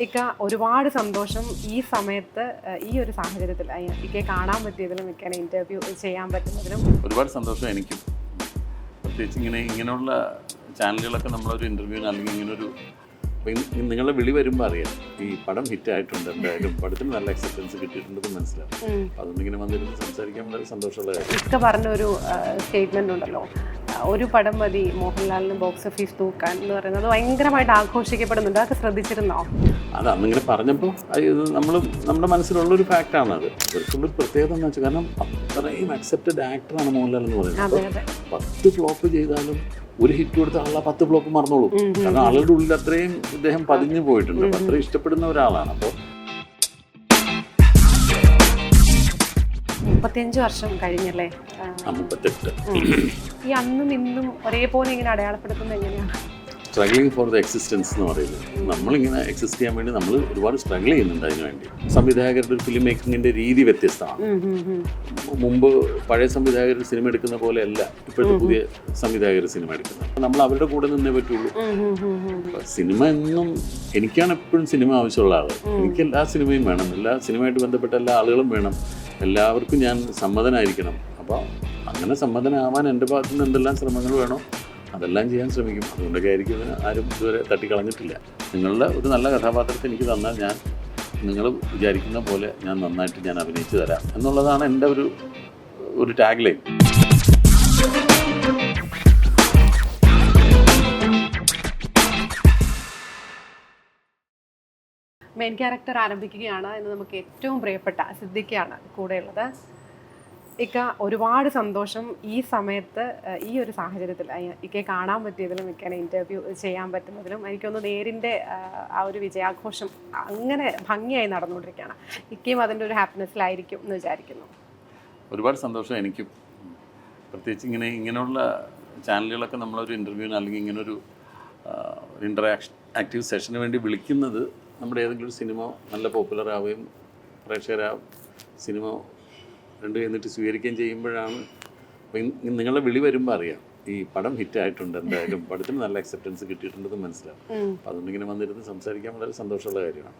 ഇക്ക ഒരുപാട് സന്തോഷം ഈ സമയത്ത് ഈ ഒരു സാഹചര്യത്തിൽ ഇക്കയെ കാണാൻ പറ്റിയതിലും ഇക്കനെ ഇൻ്റർവ്യൂ ചെയ്യാൻ പറ്റുന്നതിലും ഒരുപാട് സന്തോഷം എനിക്കും. പ്രത്യേകിച്ച് ഇങ്ങനെയുള്ള ചാനലുകളൊക്കെ നമ്മളൊരു ഇൻ്റർവ്യൂവിന് അല്ലെങ്കിൽ ഇങ്ങനൊരു നിങ്ങളുടെ വിളി വരുമ്പോൾ അറിയാം ഈ പടം ഹിറ്റായിട്ടുണ്ട്, എന്തായാലും പടത്തിന് നല്ല അക്സെപ്റ്റൻസ് കിട്ടിയിട്ടുണ്ടെന്ന് മനസ്സിലാവും. അതുകൊണ്ട് ഇങ്ങനെ വന്നിരുന്ന് സംസാരിക്കാൻ വളരെ സന്തോഷമുള്ള കാര്യം. ഇക്ക പറഞ്ഞൊരു സ്റ്റേറ്റ്മെൻ്റ് ഉണ്ടല്ലോ, ഒരു പടം മതി മോഹൻലാലിന് ബോക്സ് ഓഫീസ് തൂക്കാൻ എന്ന് പറയുന്നത് ഭയങ്കരമായിട്ട് ആഘോഷിക്കപ്പെടുന്നുണ്ട്. അതൊക്കെ ശ്രദ്ധിച്ചിരുന്നോ? അത് അന്നിങ്ങനെ പറഞ്ഞപ്പോൾ ഇത് നമ്മുടെ മനസ്സിലുള്ളൊരു ഫാക്റ്റാണ്. അത് ഇവർക്കുള്ളൊരു പ്രത്യേകത എന്ന് വെച്ചാൽ കാരണം അത്രയും അക്സെപ്റ്റഡ് ആക്ടറാണ് മോഹൻലാൽ എന്ന് പറയുന്നത്. 10 ഫ്ലോപ്പ് ചെയ്താലും ഒരു ഹിറ്റ് കൊടുത്ത ആളെ 10 ഫ്ലോപ്പ് മറന്നോളൂ. കാരണം ആളുടെ ഉള്ളിൽ അത്രയും ഇദ്ദേഹം പതിഞ്ഞു പോയിട്ടുണ്ട്. അത്രയും ഇഷ്ടപ്പെടുന്ന ഒരാളാണ്. അപ്പോൾ 35 വർഷം കഴിഞ്ഞല്ലേ? 38. ഈ അന്നും ഇന്നും ഒരേപോലെ ഇങ്ങനെ അടയാളപ്പെടുത്തുന്നത് എങ്ങനെയാണ്? സ്ട്രഗ്ലിംഗ് ഫോർ ദ എക്സിസ്റ്റൻസ് എന്ന് പറയുന്നത്, നമ്മളിങ്ങനെ എക്സിസ്റ്റ് ചെയ്യാൻ വേണ്ടി നമ്മൾ ഒരുപാട് സ്ട്രഗിൾ ചെയ്യുന്നുണ്ട്. അതിനു വേണ്ടി സംവിധായകരുടെ ഒരു ഫിലിം മേക്കിങ്ങിൻ്റെ രീതി വ്യത്യസ്തമാണ്. മുമ്പ് പഴയ സംവിധായകർ സിനിമ എടുക്കുന്ന പോലെയല്ല ഇപ്പോഴത്തെ പുതിയ സംവിധായകർ സിനിമ എടുക്കുന്നത്. നമ്മൾ അവരുടെ കൂടെ നിന്നേ പറ്റുള്ളൂ. സിനിമ എന്നും എനിക്കാണ് എപ്പോഴും സിനിമ ആവശ്യമുള്ള ആൾ. എനിക്ക് എല്ലാ സിനിമയും വേണം, എല്ലാ സിനിമയായിട്ട് ബന്ധപ്പെട്ട എല്ലാ ആളുകളും വേണം, എല്ലാവർക്കും ഞാൻ സമ്മതനായിരിക്കണം. അപ്പോൾ അങ്ങനെ സമ്മതനാവാൻ എൻ്റെ ഭാഗത്തു നിന്ന് എന്തെല്ലാം ശ്രമങ്ങൾ വേണോ അതെല്ലാം ചെയ്യാൻ ശ്രമിക്കും. അതുകൊണ്ടൊക്കെ ആയിരിക്കും ആരും ഇതുവരെ തട്ടിക്കളഞ്ഞിട്ടില്ല. നിങ്ങളുടെ ഒരു നല്ല കഥാപാത്രത്തെ എനിക്ക് തന്നാൽ ഞാൻ നിങ്ങൾ വിചാരിക്കുന്ന പോലെ ഞാൻ നന്നായിട്ട് ഞാൻ അഭിനയിച്ചു തരാം എന്നുള്ളതാണ് എൻ്റെ ഒരു ടാഗ് ലൈൻ. മെയിൻ ക്യാരക്ടർ ആരംഭിക്കുകയാണ് എന്ന് നമുക്ക് ഏറ്റവും പ്രിയപ്പെട്ട സിദ്ദിഖാണ് കൂടെയുള്ളത്. ഇക്ക ഒരുപാട് സന്തോഷം ഈ സമയത്ത് ഈ ഒരു സാഹചര്യത്തിൽ ഇക്കയെ കാണാൻ പറ്റിയതിലും ഇക്കനെ ഇൻ്റർവ്യൂ ചെയ്യാൻ പറ്റുന്നതിലും. എനിക്കൊന്ന് നേരിൻ്റെ ആ ഒരു വിജയാഘോഷം അങ്ങനെ ഭംഗിയായി നടന്നുകൊണ്ടിരിക്കുകയാണ്. ഇക്കയും അതിൻ്റെ ഒരു ഹാപ്പിനെസ്സിലായിരിക്കും എന്ന് വിചാരിക്കുന്നു. ഒരുപാട് സന്തോഷം എനിക്കും. പ്രത്യേകിച്ച് ഇങ്ങനെയുള്ള ചാനലുകളൊക്കെ നമ്മളൊരു ഇൻ്റർവ്യൂവിന് അല്ലെങ്കിൽ ഇങ്ങനൊരു ആക്റ്റീവ് സെഷന് വേണ്ടി വിളിക്കുന്നത് നമ്മുടെ ഏതെങ്കിലും ഒരു സിനിമ നല്ല പോപ്പുലർ ആവുകയും പ്രേക്ഷകരാ സിനിമ എന്നിട്ട് സ്വീകരിക്കുകയും ചെയ്യുമ്പോഴാണ്. നിങ്ങളുടെ വിളി വരുമ്പോൾ അറിയാം ഈ പടം ഹിറ്റായിട്ടുണ്ട്, എന്തായാലും പടത്തിന് നല്ല അക്സെപ്റ്റൻസ് കിട്ടിയിട്ടുണ്ടെന്ന് മനസ്സിലാവും. അപ്പം അതുകൊണ്ട് ഇങ്ങനെ വന്നിരുന്ന് സംസാരിക്കാൻ വളരെ സന്തോഷമുള്ള കാര്യമാണ്.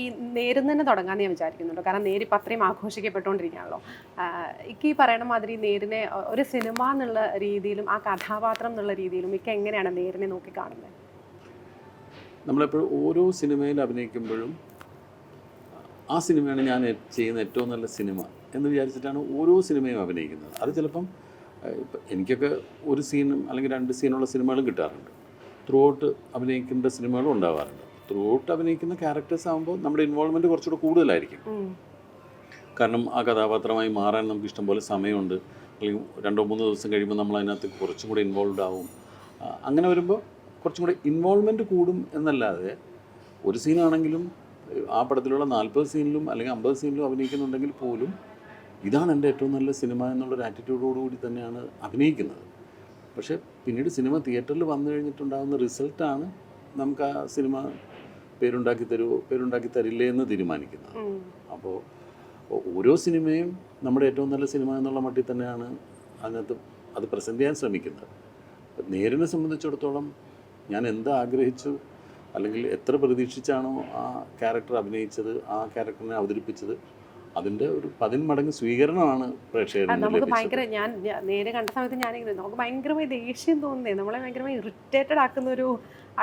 ഈ നേരിൽ തന്നെ തുടങ്ങാമെന്ന് ഞാൻ വിചാരിക്കുന്നുണ്ടോ? കാരണം നേരി ഇപ്പം അത്രയും ആഘോഷിക്കപ്പെട്ടുകൊണ്ടിരിക്കുകയാണല്ലോ. ഈ പറയണ മാതിരി നേരിനെ ഒരു സിനിമ എന്നുള്ള രീതിയിലും ആ കഥാപാത്രം എന്നുള്ള രീതിയിലും ഇക്ക എങ്ങനെയാണ് നേരിനെ നോക്കി കാണുന്നത്? നമ്മളെപ്പോഴും ഓരോ സിനിമയിൽ അഭിനയിക്കുമ്പോഴും ആ സിനിമയാണ് ഞാൻ ചെയ്യുന്ന ഏറ്റവും നല്ല സിനിമ എന്ന് വിചാരിച്ചിട്ടാണ് ഓരോ സിനിമയും അഭിനയിക്കുന്നത്. അത് ചിലപ്പം എനിക്കൊക്കെ ഒരു സീനും അല്ലെങ്കിൽ 2 സീനുള്ള സിനിമകളും കിട്ടാറുണ്ട്. ത്രൂ ഔട്ട് അഭിനയിക്കേണ്ട സിനിമകളും ഉണ്ടാവാറുണ്ട്. ത്രൂ ഔട്ട് അഭിനയിക്കുന്ന ക്യാരക്ടേഴ്സ് ആകുമ്പോൾ നമ്മുടെ ഇൻവോൾവ്മെൻറ്റ് കുറച്ചുകൂടെ കൂടുതലായിരിക്കും. കാരണം ആ കഥാപാത്രമായി മാറാൻ നമുക്ക് ഇഷ്ടംപോലെ സമയമുണ്ട്. അല്ലെങ്കിൽ 2-3 ദിവസം കഴിയുമ്പോൾ നമ്മൾ അതിനകത്ത് കുറച്ചും കൂടെ ഇൻവോൾവ്ഡ് ആവും. അങ്ങനെ വരുമ്പോൾ കുറച്ചും കൂടെ ഇൻവോൾവ്മെൻറ്റ് കൂടും എന്നല്ലാതെ ഒരു സീനാണെങ്കിലും ആ പടത്തിലുള്ള 40 സീനിലും അല്ലെങ്കിൽ 50 സീനിലും അഭിനയിക്കുന്നുണ്ടെങ്കിൽ പോലും ഇതാണ് എൻ്റെ ഏറ്റവും നല്ല സിനിമ എന്നുള്ളൊരു ആറ്റിറ്റ്യൂഡോടുകൂടി തന്നെയാണ് അഭിനയിക്കുന്നത്. പക്ഷേ പിന്നീട് സിനിമ തിയേറ്ററിൽ വന്നു കഴിഞ്ഞിട്ടുണ്ടാകുന്ന റിസൾട്ടാണ് നമുക്ക് ആ സിനിമ പേരുണ്ടാക്കി തരില്ലേ എന്ന് തീരുമാനിക്കുന്നത്. അപ്പോൾ ഓരോ സിനിമയും നമ്മുടെ ഏറ്റവും നല്ല സിനിമ എന്നുള്ള മട്ടിൽ തന്നെയാണ് അതിനകത്ത് അത് പ്രസൻറ്റ് ചെയ്യാൻ ശ്രമിക്കുന്നത്. നേരിനെ സംബന്ധിച്ചിടത്തോളം ഞാൻ എന്താ ആഗ്രഹിച്ചു അല്ലെങ്കിൽ എത്ര പ്രതീക്ഷിച്ചാണോ ആ ക്യാരക്ടർ അഭിനയിച്ചത്, ആ ക്യാരക്ടറിനെ അവതരിപ്പിച്ചത്, അതിൻ്റെ ഒരു 10 മടങ്ങ് സ്വീകരണമാണ് പ്രേക്ഷകർ. നമുക്ക് ഭയങ്കര ഞാൻ നേരെ കണ്ട സമയത്ത് ഞാനിങ്ങനെ നമുക്ക് ഭയങ്കരമായി ദേഷ്യം തോന്നുന്നേ, നമ്മളെ ഭയങ്കരമായി ഇറിറ്റേറ്റഡ് ആക്കുന്ന ഒരു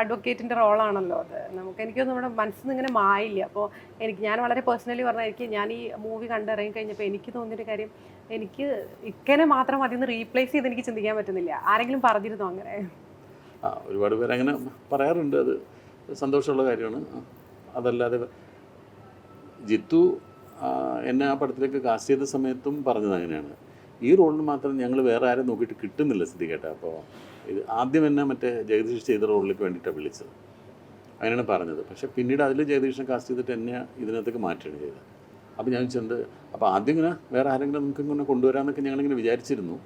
അഡ്വക്കേറ്റിൻ്റെ റോളാണല്ലോ അത്. എനിക്കൊന്നും നമ്മുടെ മനസ്സിൽ നിന്ന് ഇങ്ങനെ മായില്ല. അപ്പോൾ ഞാൻ വളരെ പേഴ്സണലി പറഞ്ഞാൽ ഞാൻ ഈ മൂവി കണ്ടിറങ്ങി കഴിഞ്ഞപ്പോൾ എനിക്ക് തോന്നിയൊരു കാര്യം, എനിക്ക് ഇക്കനെ മാത്രം അതിൽ നിന്ന് റീപ്ലേസ് ചെയ്ത് എനിക്ക് ചിന്തിക്കാൻ പറ്റുന്നില്ല. ആരെങ്കിലും പറഞ്ഞിരുന്നോ അങ്ങനെ? ഒരുപാട് പേര് അങ്ങനെ പറയാറുണ്ട്. അത് സന്തോഷമുള്ള കാര്യമാണ്. അതല്ലാതെ ജിത്തു എന്നെ ആ പടത്തിലേക്ക് കാസ്റ്റ് ചെയ്ത സമയത്തും പറഞ്ഞത് അങ്ങനെയാണ്, ഈ റോളിന് മാത്രം ഞങ്ങൾ വേറെ ആരും നോക്കിയിട്ട് കിട്ടുന്നില്ല സിദ്ദിഖേട്ട. അപ്പോൾ ഇത് ആദ്യം എന്നെ മറ്റേ ജഗദീഷ് ചെയ്ത റോളിലേക്ക് വേണ്ടിയിട്ടാണ് വിളിച്ചത്, അങ്ങനെയാണ് പറഞ്ഞത്. പക്ഷേ പിന്നീട് അതിൽ ജഗദീഷിനെ കാസ്റ്റ് ചെയ്തിട്ട് എന്നെ ഇതിനകത്തേക്ക് മാറ്റുകയാണ് ചെയ്തത്. അപ്പോൾ ഞാൻ ചോദിച്ചത്, അപ്പോൾ ആദ്യം ഇങ്ങനെ വേറെ ആരെങ്കിലും നമുക്ക് ഇങ്ങനെ കൊണ്ടുവരാമെന്നൊക്കെ ഞങ്ങളിങ്ങനെ വിചാരിച്ചിരുന്നു.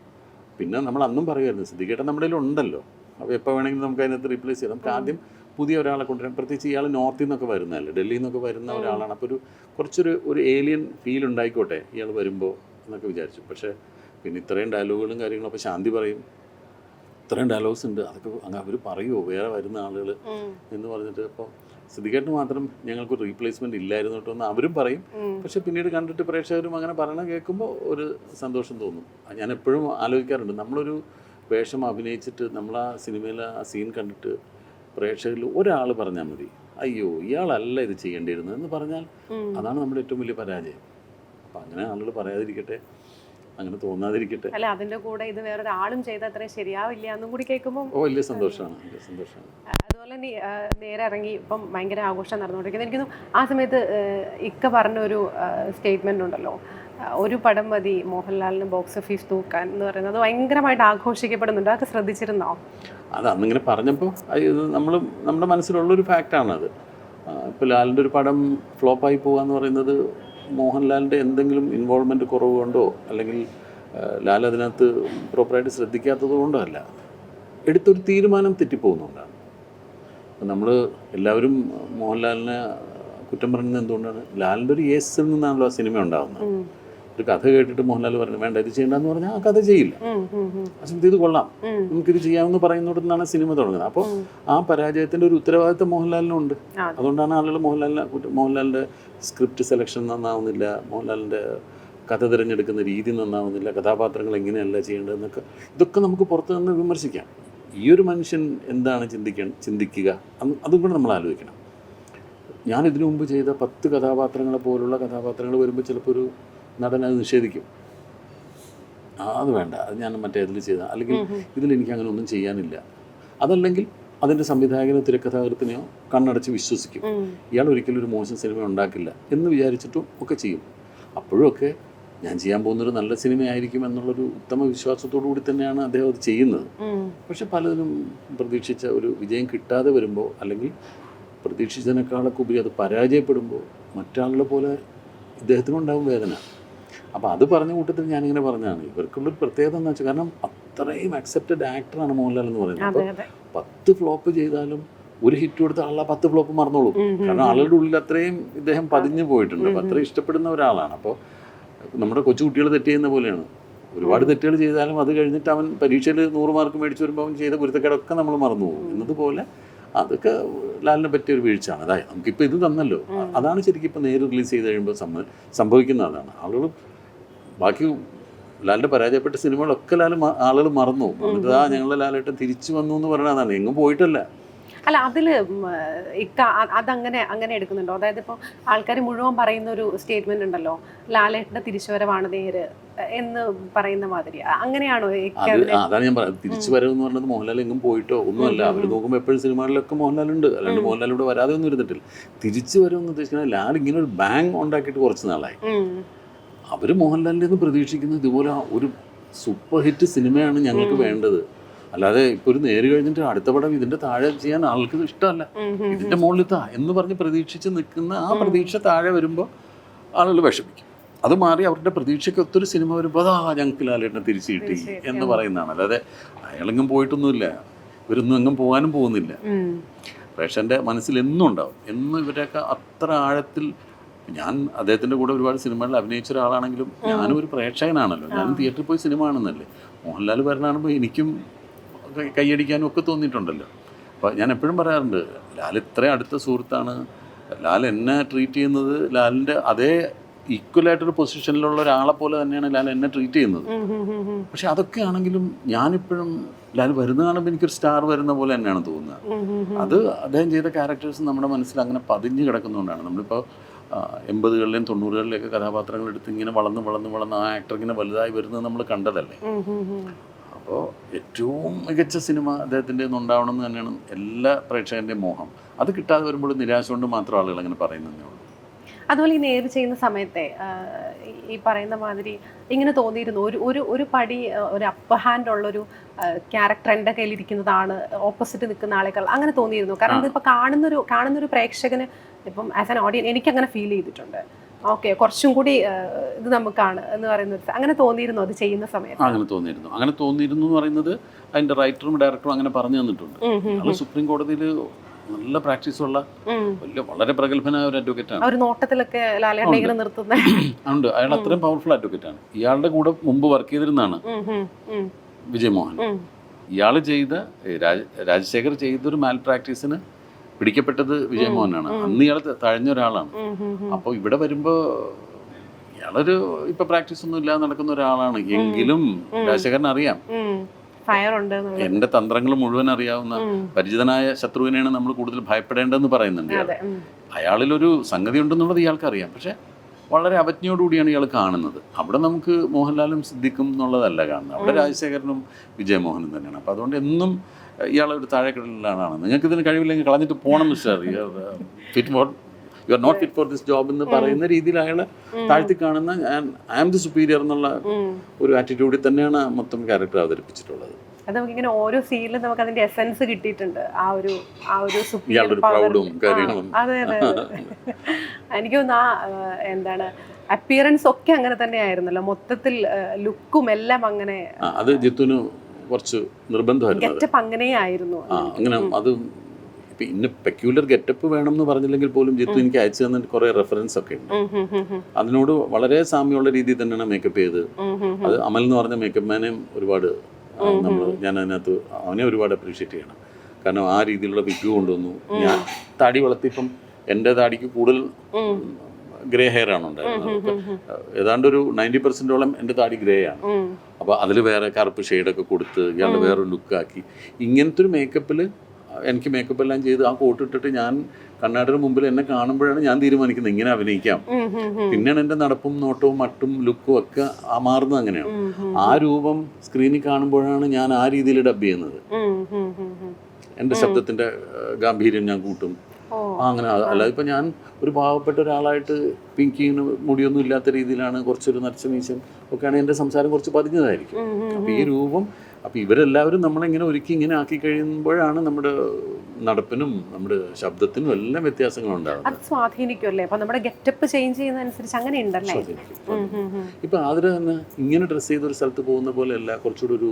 പിന്നെ നമ്മൾ അന്നും പറയുമായിരുന്നു സിദ്ദിഖേട്ട നമ്മുടെ ഉണ്ടല്ലോ, അപ്പോൾ എപ്പോൾ വേണമെങ്കിലും നമുക്ക് അതിനകത്ത് റീപ്ലേസ് ചെയ്യാം. നമുക്ക് ആദ്യം പുതിയ ഒരാളെ കൊണ്ടുവരാം. പ്രത്യേകിച്ച് ഇയാൾ നോർത്തിൽ നിന്നൊക്കെ വരുന്നതല്ലേ, ഡൽഹിയിൽ നിന്നൊക്കെ വരുന്ന ഒരാളാണ്. അപ്പോൾ കുറച്ചൊരു ഏലിയൻ ഫീൽ ഉണ്ടായിക്കോട്ടെ ഇയാൾ വരുമ്പോൾ എന്നൊക്കെ വിചാരിച്ചു. പക്ഷേ പിന്നെ ഇത്രയും ഡയലോഗുകളും കാര്യങ്ങളും. അപ്പോൾ ശാന്തി പറയും ഇത്രയും ഡയലോഗ്സ് ഉണ്ട്, അതൊക്കെ അങ്ങ് അവർ പറയുമോ വേറെ വരുന്ന ആളുകൾ എന്ന് പറഞ്ഞിട്ട്. അപ്പോൾ സിദ്ദിഖേട്ടന് മാത്രം ഞങ്ങൾക്ക് റീപ്ലേസ്മെൻറ്റ് ഇല്ലായിരുന്നു കേട്ടോ എന്ന് അവരും പറയും. പക്ഷെ പിന്നീട് കണ്ടിട്ട് പ്രേക്ഷകരും അങ്ങനെ പറയണ കേൾക്കുമ്പോൾ ഒരു സന്തോഷം തോന്നും. ഞാൻ എപ്പോഴും ആലോചിക്കാറുണ്ട്, നമ്മളൊരു വേഷം അഭിനയിച്ചിട്ട് നമ്മൾ ആ സിനിമയിൽ ആ സീൻ കണ്ടിട്ട് പ്രേക്ഷകരിൽ ഒരാൾ പറഞ്ഞാൽ മതി, അയ്യോ ഇയാളല്ല ഇത് ചെയ്യേണ്ടിയിരുന്നത് എന്ന് പറഞ്ഞാൽ അതാണ് നമ്മുടെ ഏറ്റവും വലിയ പരാജയം. അപ്പം അങ്ങനെ ആളുകൾ പറയാതിരിക്കട്ടെ, അങ്ങനെ തോന്നാതിരിക്കട്ടെ. അല്ല, അതിന്റെ കൂടെ ഇത് വേറൊരാളും ചെയ്താൽ അത്രയും ശരിയാവില്ല എന്നും കൂടി കേൾക്കുമ്പോൾ വലിയ സന്തോഷമാണ്, വലിയ സന്തോഷമാണ്. അതുപോലെ തന്നെ നേരെ ഇറങ്ങി ഇപ്പം ഭയങ്കര ആഘോഷം നടന്നുകൊണ്ടിരിക്കുന്നത്. എനിക്കൊന്നും ആ സമയത്ത് ഇക്ക പറഞ്ഞൊരു സ്റ്റേറ്റ്മെന്റ് ഉണ്ടല്ലോ, ഒരു പടം മതി മോഹൻലാലിന് ബോക്സ് ഓഫീസ് തൂക്കാൻ എന്ന് പറയുന്നത്, അത് ഭയങ്കരമായിട്ട് ആഘോഷിക്കപ്പെടുന്നുണ്ട്. അതൊക്കെ ശ്രദ്ധിച്ചിരുന്നോ? അത് അന്നിങ്ങനെ പറഞ്ഞപ്പോൾ നമ്മുടെ മനസ്സിലുള്ളൊരു ഫാക്റ്റാണത്. ഇപ്പോൾ ലാലിൻ്റെ ഒരു പടം ഫ്ലോപ്പായി പോകുക എന്ന് പറയുന്നത് മോഹൻലാലിൻ്റെ എന്തെങ്കിലും ഇൻവോൾവ്മെൻറ്റ് കുറവ് കൊണ്ടോ അല്ലെങ്കിൽ ലാൽ അതിനകത്ത് പ്രോപ്പറായിട്ട് ശ്രദ്ധിക്കാത്തത് കൊണ്ടോ അല്ല, എടുത്തൊരു തീരുമാനം തെറ്റിപ്പോകുന്നുണ്ടാണ്. അപ്പം നമ്മൾ എല്ലാവരും മോഹൻലാലിനെ കുറ്റം പറയുന്നത് എന്തുകൊണ്ടാണ്? ലാലിൻ്റെ ഒരു യേസിൽ നിന്നാണല്ലോ ആ സിനിമ ഉണ്ടാകുന്നത്. ഒരു കഥ കേട്ടിട്ട് മോഹൻലാൽ പറഞ്ഞു വേണ്ട ഇത് ചെയ്യണ്ടെന്ന് പറഞ്ഞാൽ ആ കഥ ചെയ്യില്ല. ആ സമയത്ത് ഇത് കൊള്ളാം, നമുക്കിത് ചെയ്യാമെന്ന് പറയുന്നിടത്തുനിന്നാണ് സിനിമ തുടങ്ങുന്നത്. അപ്പോൾ ആ പരാജയത്തിൻ്റെ ഒരു ഉത്തരവാദിത്വം മോഹൻലാലിനുണ്ട്. അതുകൊണ്ടാണ് ആളുകൾ മോഹൻലാലിൻ്റെ സ്ക്രിപ്റ്റ് സെലക്ഷൻ നന്നാവുന്നില്ല, മോഹൻലാലിൻ്റെ കഥ തിരഞ്ഞെടുക്കുന്ന രീതി നന്നാവുന്നില്ല, കഥാപാത്രങ്ങൾ എങ്ങനെയല്ല ചെയ്യേണ്ടതെന്നൊക്കെ ഇതൊക്കെ നമുക്ക് പുറത്തു നിന്ന് വിമർശിക്കാം. ഈ ഒരു മനുഷ്യൻ എന്താണ് ചിന്തിക്കുക അതും കൂടെ നമ്മൾ ആലോചിക്കണം. ഞാൻ ഇതിനു മുമ്പ് ചെയ്ത 10 കഥാപാത്രങ്ങളെ പോലുള്ള കഥാപാത്രങ്ങൾ വരുമ്പോൾ ചിലപ്പോൾ ഒരു നടൻ അത് നിഷേധിക്കും. അത് വേണ്ട, അത് ഞാൻ മറ്റേതിൽ ചെയ്ത, അല്ലെങ്കിൽ ഇതിലെനിക്ക് അങ്ങനെ ഒന്നും ചെയ്യാനില്ല. അതല്ലെങ്കിൽ അതിൻ്റെ സംവിധായകനോ തിരക്കഥാകൃത്തിനെയോ കണ്ണടച്ച് വിശ്വസിക്കും, ഇയാൾ ഒരിക്കലും ഒരു മോശം സിനിമ ഉണ്ടാക്കില്ല എന്ന് വിചാരിച്ചിട്ടും ഒക്കെ ചെയ്യും. അപ്പോഴുമൊക്കെ ഞാൻ ചെയ്യാൻ പോകുന്നൊരു നല്ല സിനിമയായിരിക്കും എന്നുള്ളൊരു ഉത്തമ വിശ്വാസത്തോടു കൂടി തന്നെയാണ് അദ്ദേഹം അത് ചെയ്യുന്നത്. പക്ഷെ പലതിനും പ്രതീക്ഷിച്ച ഒരു വിജയം കിട്ടാതെ വരുമ്പോൾ, അല്ലെങ്കിൽ പ്രതീക്ഷിച്ചതിനേക്കാളൊക്കെ ഉപരി അത് പരാജയപ്പെടുമ്പോൾ മറ്റാളുടെ പോലെ ഇദ്ദേഹത്തിനുണ്ടാവും വേദന. അപ്പോൾ അത് പറഞ്ഞ കൂട്ടത്തിൽ ഞാനിങ്ങനെ പറഞ്ഞതാണ്, ഇവർക്കുള്ളൊരു പ്രത്യേകത എന്ന് വെച്ചാൽ, കാരണം അത്രയും അക്സെപ്റ്റഡ് ആക്ടറാണ് മോഹൻലാൽ എന്ന് പറയുന്നത്. അപ്പോൾ 10 ഫ്ലോപ്പ് ചെയ്താലും ഒരു ഹിറ്റ് കൊടുത്ത ആളെ 10 ഫ്ലോപ്പ് മറന്നോളൂ. കാരണം ആളുടെ ഉള്ളിൽ അത്രയും ഇദ്ദേഹം പതിഞ്ഞു പോയിട്ടുണ്ട്. അപ്പോൾ അത്രയും ഇഷ്ടപ്പെടുന്ന ഒരാളാണ്. അപ്പോൾ നമ്മുടെ കൊച്ചുകുട്ടികൾ തെറ്റ് ചെയ്യുന്ന പോലെയാണ്. ഒരുപാട് തെറ്റുകൾ ചെയ്താലും അത് കഴിഞ്ഞിട്ട് അവൻ പരീക്ഷയിൽ 100 മാർക്ക് മേടിച്ച് വരുമ്പോൾ അവൻ ചെയ്ത കുരുത്തക്കേടൊക്കെ നമ്മൾ മറന്നു പോകും എന്നതുപോലെ അതൊക്കെ ലാലിനെ പറ്റിയൊരു വീഴ്ചയാണ്. അതായത് നമുക്കിപ്പോൾ ഇത് തന്നല്ലോ, അതാണ് ശരിക്കും ഇപ്പോൾ നേര് റിലീസ് ചെയ്ത് കഴിയുമ്പോൾ സംഭവിക്കുന്ന അതാണ്. ആളുകൾ ബാക്കി ലാലിൻ്റെ പരാജയപ്പെട്ട സിനിമകളൊക്കെ ആളുകൾ മറന്നു. എന്നിട്ട് ഞങ്ങളുടെ ലാലേട്ടൻ തിരിച്ചു വന്നു എന്ന് പറയുന്നതാണ്, എങ്ങും പോയിട്ടല്ല. അല്ല, അതിൽ ഇക്ക അങ്ങനെ എടുക്കുന്നുണ്ടോ? അതായത് ഇപ്പോൾ ആൾക്കാർ മുഴുവൻ പറയുന്ന ഒരു സ്റ്റേറ്റ്മെന്റ് ഉണ്ടല്ലോ, ലാലേട്ടൻ്റെ തിരിച്ചുവരവാണ് നേര് എന്ന് പറയുന്ന മാതിരി, അങ്ങനെയാണോ? അതാണ് ഞാൻ പറയുന്നത്. തിരിച്ചു വരവെന്ന് പറഞ്ഞത് മോഹൻലാൽ എങ്ങും പോയിട്ടോ ഒന്നുമല്ല. അവർ നോക്കുമ്പോൾ എപ്പോഴും സിനിമകളിലൊക്കെ മോഹൻലാൽ ഉണ്ട്, അല്ലാണ്ട് മോഹൻലാൽ ഇവിടെ വരാതെ ഒന്നും ഇരുന്നിട്ടില്ല. തിരിച്ചു വരവെന്ന് ഉദ്ദേശിക്കുന്നത് ലാൽ ഇങ്ങനെ ഒരു ബാങ് ഉണ്ടാക്കിയിട്ട് കുറച്ച് നാളായി. അവർ മോഹൻലാലിൻ്റെ നിന്ന് പ്രതീക്ഷിക്കുന്നത് ഇതുപോലെ ഒരു സൂപ്പർ ഹിറ്റ് സിനിമയാണ് ഞങ്ങൾക്ക് വേണ്ടത്, അല്ലാതെ ഇപ്പോൾ ഒരു നേര് കഴിഞ്ഞിട്ട് അടുത്ത പടം ഇതിൻ്റെ താഴെ ചെയ്യാൻ ആൾക്ക് ഇഷ്ടമല്ല, ഇതിൻ്റെ മുകളിലെത്താ എന്ന് പറഞ്ഞ് പ്രതീക്ഷിച്ച് നിൽക്കുന്ന ആ പ്രതീക്ഷ താഴെ വരുമ്പോൾ ആളുകൾ വിഷമിക്കും. അത് മാറി അവരുടെ പ്രതീക്ഷയ്ക്ക് ഒത്തൊരു സിനിമ വരുമ്പോൾ അതാ ഞങ്ങൾക്ക് ലാലേട്ടനെ തിരിച്ചു കിട്ടി എന്ന് പറയുന്നതാണ്. അല്ലാതെ അയാളെങ്ങും പോയിട്ടൊന്നുമില്ല, ഇവരൊന്നും എങ്ങും പോകാനും പോകുന്നില്ല. പ്രേക്ഷകൻ്റെ മനസ്സിൽ എന്നും ഉണ്ടാവും. എന്നും ഇവരെയൊക്കെ അത്ര ആഴത്തിൽ, ഞാൻ അദ്ദേഹത്തിൻ്റെ കൂടെ ഒരുപാട് സിനിമകളിൽ അഭിനയിച്ച ഒരാളാണെങ്കിലും ഞാനും ഒരു പ്രേക്ഷകനാണല്ലോ. ഞാനും തിയേറ്ററിൽ പോയി സിനിമ കാണുന്നല്ലേ. മോഹൻലാൽ വരണാണുമ്പോൾ എനിക്കും കൈയടിക്കാനും ഒക്കെ തോന്നിയിട്ടുണ്ടല്ലോ. അപ്പോൾ ഞാൻ എപ്പോഴും പറയാറുണ്ട്, ലാൽ ഇത്രയും അടുത്ത സുഹൃത്താണ്. ലാൽ എന്നെ ട്രീറ്റ് ചെയ്യുന്നത് ലാലിൻ്റെ അതേ ഈക്വലായിട്ടൊരു പൊസിഷനിലുള്ള ഒരാളെ പോലെ തന്നെയാണ് ലാൽ എന്നെ ട്രീറ്റ് ചെയ്യുന്നത്. പക്ഷെ അതൊക്കെ ആണെങ്കിലും ഞാനിപ്പോഴും ലാൽ വരുന്ന കാണുമ്പോൾ എനിക്കൊരു സ്റ്റാർ വരുന്ന പോലെ തന്നെയാണ് തോന്നുന്നത്. അത് അദ്ദേഹം ചെയ്ത ക്യാരക്ടേഴ്സ് നമ്മുടെ മനസ്സിൽ അങ്ങനെ പതിഞ്ഞ് കിടക്കുന്നതുകൊണ്ടാണ്. നമ്മളിപ്പോൾ 80കളിലെയും 90കളിലെയൊക്കെ കഥാപാത്രങ്ങൾ എടുത്ത് ഇങ്ങനെ വളർന്ന് ആ ആക്ടർ ഇങ്ങനെ വലുതായി വരുന്നത് നമ്മൾ കണ്ടതല്ലേ. അപ്പോൾ ഏറ്റവും മികച്ച സിനിമ അദ്ദേഹത്തിൻ്റെ ഉണ്ടാവണം എന്ന് തന്നെയാണ് എല്ലാ പ്രേക്ഷകൻ്റെയും മോഹം. അത് കിട്ടാതെ വരുമ്പോൾ നിരാശ കൊണ്ട് മാത്രം ആളുകൾ അങ്ങനെ പറയുന്നതേ ഉള്ളൂ. അതുപോലെ ഈ നേര് ചെയ്യുന്ന സമയത്തെ ഈ പറയുന്ന മാതിരി ഇങ്ങനെ തോന്നിയിരുന്നു, ഒരു പടി ഒരു അപ്പർ ഹാൻഡ് ഉള്ളൊരു ക്യാരക്ടർ എൻ്റെ കയ്യിലിരിക്കുന്നതാണ് ഓപ്പോസിറ്റ് നിൽക്കുന്ന ആളെക്കാൾ, അങ്ങനെ തോന്നിയിരുന്നു? കാരണം ഇതിപ്പോൾ കാണുന്നൊരു പ്രേക്ഷകന്, ഇപ്പം ആസ് ആൻ ഓഡിയൻസ് എനിക്കങ്ങനെ ഫീൽ ചെയ്തിട്ടുണ്ട്. ഓക്കെ, കുറച്ചും കൂടി ഇത് നമുക്കാണ് എന്ന് പറയുന്നത്, അങ്ങനെ തോന്നിയിരുന്നു അത് ചെയ്യുന്ന സമയത്ത്? അങ്ങനെ തോന്നിയിരുന്നു എന്ന് പറയുന്നത് അതിൻ്റെ റൈറ്ററും ഡയറക്ടറും അങ്ങനെ പറഞ്ഞു തന്നിട്ടുണ്ട്. അത് സുപ്രീം കോടതിയിൽ നല്ല പ്രാക്ടീസുള്ള വളരെ പ്രഗത്ഭനായ ഒരു അഡ്വക്കേറ്റാണ്. ഒരു നോട്ടത്തിലൊക്കെ ലാലേട്ടനെ ഇങ്ങനെ നിർത്തുന്ന ഉണ്ട്. അയാൾ അത്രയും പവർഫുൾ അഡ്വക്കേറ്റാണ്. ഇയാളുടെ കൂടെ മുമ്പ് വർക്ക് ചെയ്തിരുന്നതാണ് വിജയ് മോഹൻ. ഇയാൾ ചെയ്ത രാജശേഖർ ചെയ്തൊരു മാൽ പ്രാക്ടീസിന് പിടിക്കപ്പെട്ടത് വിജയമോഹനാണ്. അന്ന് ഇയാൾ തഴഞ്ഞ ഒരാളാണ്. അപ്പോൾ ഇവിടെ വരുമ്പോൾ ഇയാളൊരു ഇപ്പൊ പ്രാക്ടീസ് ഒന്നും ഇല്ലാതെ നടക്കുന്ന ഒരാളാണ് എങ്കിലും രാജശേഖരൻ അറിയാം എന്റെ തന്ത്രങ്ങൾ മുഴുവൻ അറിയാവുന്ന പരിചിതനായ ശത്രുവിനെയാണ് നമ്മൾ കൂടുതൽ ഭയപ്പെടേണ്ടതെന്ന് പറയുന്നുണ്ട്. അയാളിലൊരു സംഗതി ഉണ്ടെന്നുള്ളത് ഇയാൾക്ക് അറിയാം. പക്ഷെ വളരെ അവജ്ഞയോടുകൂടിയാണ് ഇയാൾ കാണുന്നത്. അവിടെ നമുക്ക് മോഹൻലാലും സിദ്ദിഖും എന്നുള്ളതല്ല കാണുന്നത്, അവിടെ രാജശേഖരനും വിജയമോഹനും തന്നെയാണ്. അപ്പോൾ അതുകൊണ്ട് എന്നും ഇയാളൊരു താഴെക്കിടലാണ്. നിങ്ങൾക്ക് ഇതിന് കഴിവില്ലെങ്കിൽ കളഞ്ഞിട്ട് പോകണം mister, fit for you are not fit for this job എന്ന് പറയുന്ന രീതിയിൽ അയാളെ താഴ്ത്തി കാണുന്ന ഐ ആം ദി സുപ്പീരിയർ എന്നുള്ള ഒരു ആറ്റിറ്റ്യൂഡിൽ തന്നെയാണ് മൊത്തം ക്യാരക്ടർ അവതരിപ്പിച്ചിട്ടുള്ളത്. അത് നമുക്കിങ്ങനെ ഓരോ സീനിലും നമുക്ക് അതിന്റെ എസൻസ് കിട്ടിയിട്ടുണ്ട്. ആ ഒരു പ്രൗഡും കാര്യങ്ങളും. അതെ അതെ എനിക്ക് തോന്നുന്നു എന്താണ് അപ്പിയറൻസ് ഒക്കെ അങ്ങനെ തന്നെ ആയിരുന്നല്ലോ, മൊത്തത്തിൽ ലുക്കും എല്ലാം അങ്ങനെ. അത് ജിത്തുന് കുറച്ച് നിർബന്ധമായിരുന്നു, ഗെറ്റപ്പ് അങ്ങനെ ആയിരുന്നു. അങ്ങനെ അത് പിന്നെ പെക്യുലർ ഗെറ്റപ്പ് വേണം എന്ന് പറഞ്ഞില്ലെങ്കിൽ പോലും ജിത്തു എനിക്ക് അയച്ചു തന്നിട്ട് കുറെ റെഫറൻസ് ഒക്കെ ഉണ്ട്. അതിനോട് വളരെ സാമ്യമുള്ള രീതിയിൽ തന്നെയാണ് മേക്കപ്പ് ചെയ്ത്. അത് അമൽ എന്ന് പറഞ്ഞ മേക്കപ്പ് മാനെയും ഒരുപാട് ഞാൻ അതിനകത്ത് അവനെ ഒരുപാട് അപ്രീഷിയേറ്റ് ചെയ്യണം. കാരണം ആ രീതിയിലുള്ള വിഗ് കൊണ്ടുവന്നു. ഞാൻ താടി വളർത്തിയപ്പം എൻ്റെ താടിക്ക് കൂടുതൽ ഗ്രേ ഹെയർ ആണ് ഉണ്ടായിരുന്നത്. ഏതാണ്ട് ഒരു 90% എൻ്റെ താടി ഗ്രേ ആണ്. അപ്പോൾ അതിൽ വേറെ കറുപ്പ് ഷെയ്ഡൊക്കെ കൊടുത്ത് ഇയാളുടെ വേറൊരു ലുക്കാക്കി. ഇങ്ങനത്തെ ഒരു മേക്കപ്പിൽ എനിക്ക് മേക്കപ്പ് എല്ലാം ചെയ്ത് ആ കോട്ട് ഇട്ടിട്ട് ഞാൻ കണ്ണാടിയുടെ മുമ്പിൽ എന്നെ കാണുമ്പോഴാണ് ഞാൻ തീരുമാനിക്കുന്നത് ഇങ്ങനെ അഭിനയിക്കാം. പിന്നെയാണ് എൻ്റെ നടപ്പും നോട്ടവും മട്ടും ലുക്കും ഒക്കെ മാറുന്നത്. അങ്ങനെയാണ് ആ രൂപം സ്ക്രീനിൽ കാണുമ്പോഴാണ് ഞാൻ ആ രീതിയിൽ ഡബ് ചെയ്യുന്നത്. എൻ്റെ ശബ്ദത്തിൻ്റെ ഗാംഭീര്യം ഞാൻ കൂട്ടും. അങ്ങനെ അല്ലാതെ ഇപ്പം ഞാൻ ഒരു പാവപ്പെട്ട ഒരാളായിട്ട് പിങ്കിന് മുടിയൊന്നും ഇല്ലാത്ത രീതിയിലാണ്, കുറച്ചൊരു നരച്ച മീശം ഒക്കെയാണ് എൻ്റെ സംസാരം കുറച്ച് പതിഞ്ഞതായിരിക്കും. അപ്പം ഈ രൂപം അപ്പം ഇവരെല്ലാവരും നമ്മളിങ്ങനെ ഒരുക്കി ഇങ്ങനെ ആക്കി കഴിയുമ്പോഴാണ് നമ്മുടെ നടപ്പിനും നമ്മുടെ ശബ്ദത്തിനും എല്ലാം വ്യത്യാസങ്ങളുണ്ടാകുന്നത്. അത് സ്വാധീനിക്കുമല്ലേ? അപ്പം നമ്മുടെ ഗെറ്റപ്പ് ചേഞ്ച് ചെയ്യുന്നതനുസരിച്ച് അങ്ങനെ ഉണ്ടല്ലേ? ഇപ്പം ആതിര തന്നെ ഇങ്ങനെ ഡ്രസ്സ് ചെയ്തൊരു സ്ഥലത്ത് പോകുന്ന പോലെ അല്ല, കുറച്ചുകൂടി ഒരു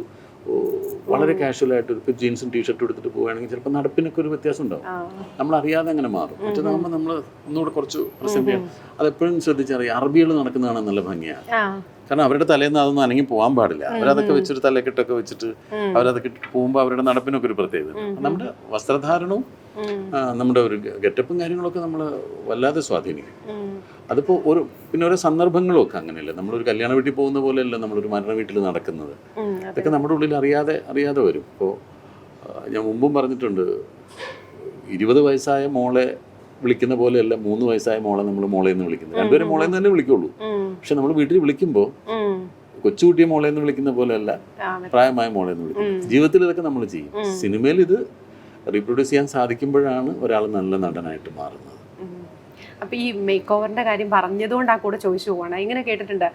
വളരെ കാഷ്വലായിട്ട് ഇപ്പോൾ ജീൻസും ടീഷർട്ടും എടുത്തിട്ട് പോവുകയാണെങ്കിൽ ചിലപ്പോൾ നടപ്പിനൊക്കെ ഒരു വ്യത്യാസം ഉണ്ടാവും. നമ്മളറിയാതെ അങ്ങനെ മാറും. മറ്റേതാകുമ്പോൾ നമ്മൾ ഒന്നുകൂടെ കുറച്ച് പ്രസന്റ് ചെയ്യണം. അതെപ്പോഴും ശ്രദ്ധിച്ചറിയാം. അറബികൾ നടക്കുന്നതാണ് നല്ല ഭംഗിയാണ്. കാരണം അവരുടെ തലേന്ന് അതൊന്നും അനങ്ങി പോകാൻ പാടില്ല. അവരതൊക്കെ വെച്ചിട്ട് തലക്കെട്ടൊക്കെ വെച്ചിട്ട് അവരതൊക്കെ പോകുമ്പോൾ അവരുടെ നടപ്പിനൊക്കെ ഒരു പ്രത്യേകത. നമ്മുടെ വസ്ത്രധാരണവും നമ്മുടെ ഒരു ഗെറ്റപ്പും കാര്യങ്ങളൊക്കെ നമ്മൾ വല്ലാതെ സ്വാധീനിക്കും. അതിപ്പോൾ പിന്നെ ഓരോ സന്ദർഭങ്ങളും ഒക്കെ അങ്ങനെയല്ല. നമ്മളൊരു കല്യാണ വീട്ടിൽ പോകുന്ന പോലെയല്ല നമ്മളൊരു മരണ വീട്ടിൽ നടക്കുന്നത്. ഇതൊക്കെ നമ്മുടെ ഉള്ളിൽ അറിയാതെ വരും. ഇപ്പോൾ ഞാൻ മുമ്പും പറഞ്ഞിട്ടുണ്ട്, 20 വയസ്സായ മോളെ വിളിക്കുന്ന പോലെയല്ല 3 വയസ്സായ മോളെ നമ്മൾ മോളേന്ന് വിളിക്കുന്നത്. രണ്ടുപേരും മോളേന്ന് തന്നെ വിളിക്കുള്ളൂ. പക്ഷെ നമ്മൾ വീട്ടിൽ വിളിക്കുമ്പോൾ കൊച്ചുകുട്ടിയെ മോളേന്ന് വിളിക്കുന്ന പോലെയല്ല പ്രായമായ മോളേന്ന് വിളിക്കും. ജീവിതത്തിൽ ഇതൊക്കെ നമ്മൾ ചെയ്യും. സിനിമയിൽ ഇത് റീപ്രൊഡ്യൂസ് ചെയ്യാൻ സാധിക്കുമ്പോഴാണ് ഒരാൾ നല്ല നടനായിട്ട് മാറുന്നത്. അപ്പോൾ ഈ മേക്ക് ഓവറിൻ്റെ കാര്യം പറഞ്ഞതുകൊണ്ട് ആ കൂടെ ചോദിച്ചു പോവാണ്. ഇങ്ങനെ കേട്ടിട്ടുണ്ട്,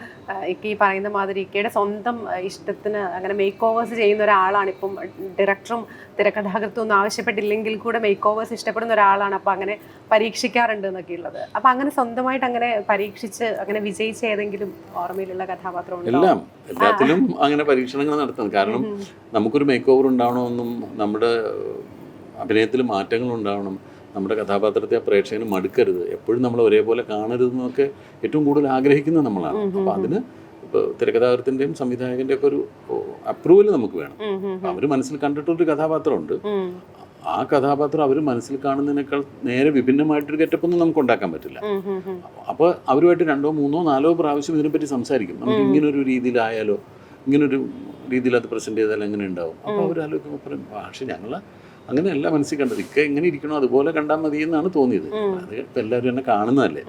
ഇക്ക ഈ പറയുന്ന മാതിരി ഇക്കയുടെ സ്വന്തം ഇഷ്ടത്തിന് അങ്ങനെ മേക്ക് ഓവേഴ്സ് ചെയ്യുന്ന ഒരാളാണ്. ഇപ്പം ഡയറക്ടറും തിരക്കഥാകൃത്തും ഒന്നും ആവശ്യപ്പെട്ടില്ലെങ്കിൽ കൂടെ മേക്ക് ഓവേഴ്സ് ഇഷ്ടപ്പെടുന്ന ഒരാളാണ്. അപ്പോൾ അങ്ങനെ പരീക്ഷിക്കാറുണ്ട് എന്നൊക്കെ ഉള്ളത്. അപ്പോൾ അങ്ങനെ സ്വന്തമായിട്ട് അങ്ങനെ പരീക്ഷിച്ച് അങ്ങനെ വിജയിച്ച ഏതെങ്കിലും ഓർമ്മയിലുള്ള കഥാപാത്രം എല്ലാത്തിലും അങ്ങനെ പരീക്ഷണങ്ങൾ നടത്തുന്നത്. കാരണം നമുക്കൊരു മേക്ക് ഓവർ ഉണ്ടാവണമെന്നും നമ്മുടെ അഭിനയത്തിൽ മാറ്റങ്ങൾ ഉണ്ടാവണം, നമ്മുടെ കഥാപാത്രത്തെ ആ പ്രേക്ഷകന് മടുക്കരുത്, എപ്പോഴും നമ്മൾ ഒരേപോലെ കാണരുതെന്നൊക്കെ ഏറ്റവും കൂടുതൽ ആഗ്രഹിക്കുന്നത് നമ്മളാണ്. അപ്പോൾ അതിന് ഇപ്പോൾ തിരക്കഥാകൃത്തിൻ്റെയും സംവിധായകൻ്റെ ഒക്കെ ഒരു അപ്രൂവൽ നമുക്ക് വേണം. അവർ മനസ്സിൽ കണ്ടിട്ടൊരു കഥാപാത്രമുണ്ട്, ആ കഥാപാത്രം അവർ മനസ്സിൽ കാണുന്നതിനേക്കാൾ നേരെ വിഭിന്നമായിട്ടൊരു ഗെറ്റപ്പൊന്നും നമുക്ക് ഉണ്ടാക്കാൻ പറ്റില്ല. അപ്പോൾ അവരുമായിട്ട് 2, 3, 4 പ്രാവശ്യം ഇതിനെപ്പറ്റി സംസാരിക്കും. നമുക്ക് ഇങ്ങനൊരു രീതിയിലായാലോ, ഇങ്ങനൊരു രീതിയിൽ അത് പ്രസൻറ്റ് ചെയ്താൽ എങ്ങനെ ഉണ്ടാവും. അപ്പോൾ അവരാലോചിക്കുമ്പോൾ പറയും, പക്ഷേ ഞങ്ങൾ അങ്ങനെയല്ല മനസ്സിൽ കണ്ടത്, ഇക്ക എങ്ങനെ ഇരിക്കണോ അതുപോലെ കണ്ടാൽ മതി എന്നാണ് തോന്നിയത്. അത് ഇപ്പം എല്ലാവരും എന്നെ കാണുന്നതല്ലേ,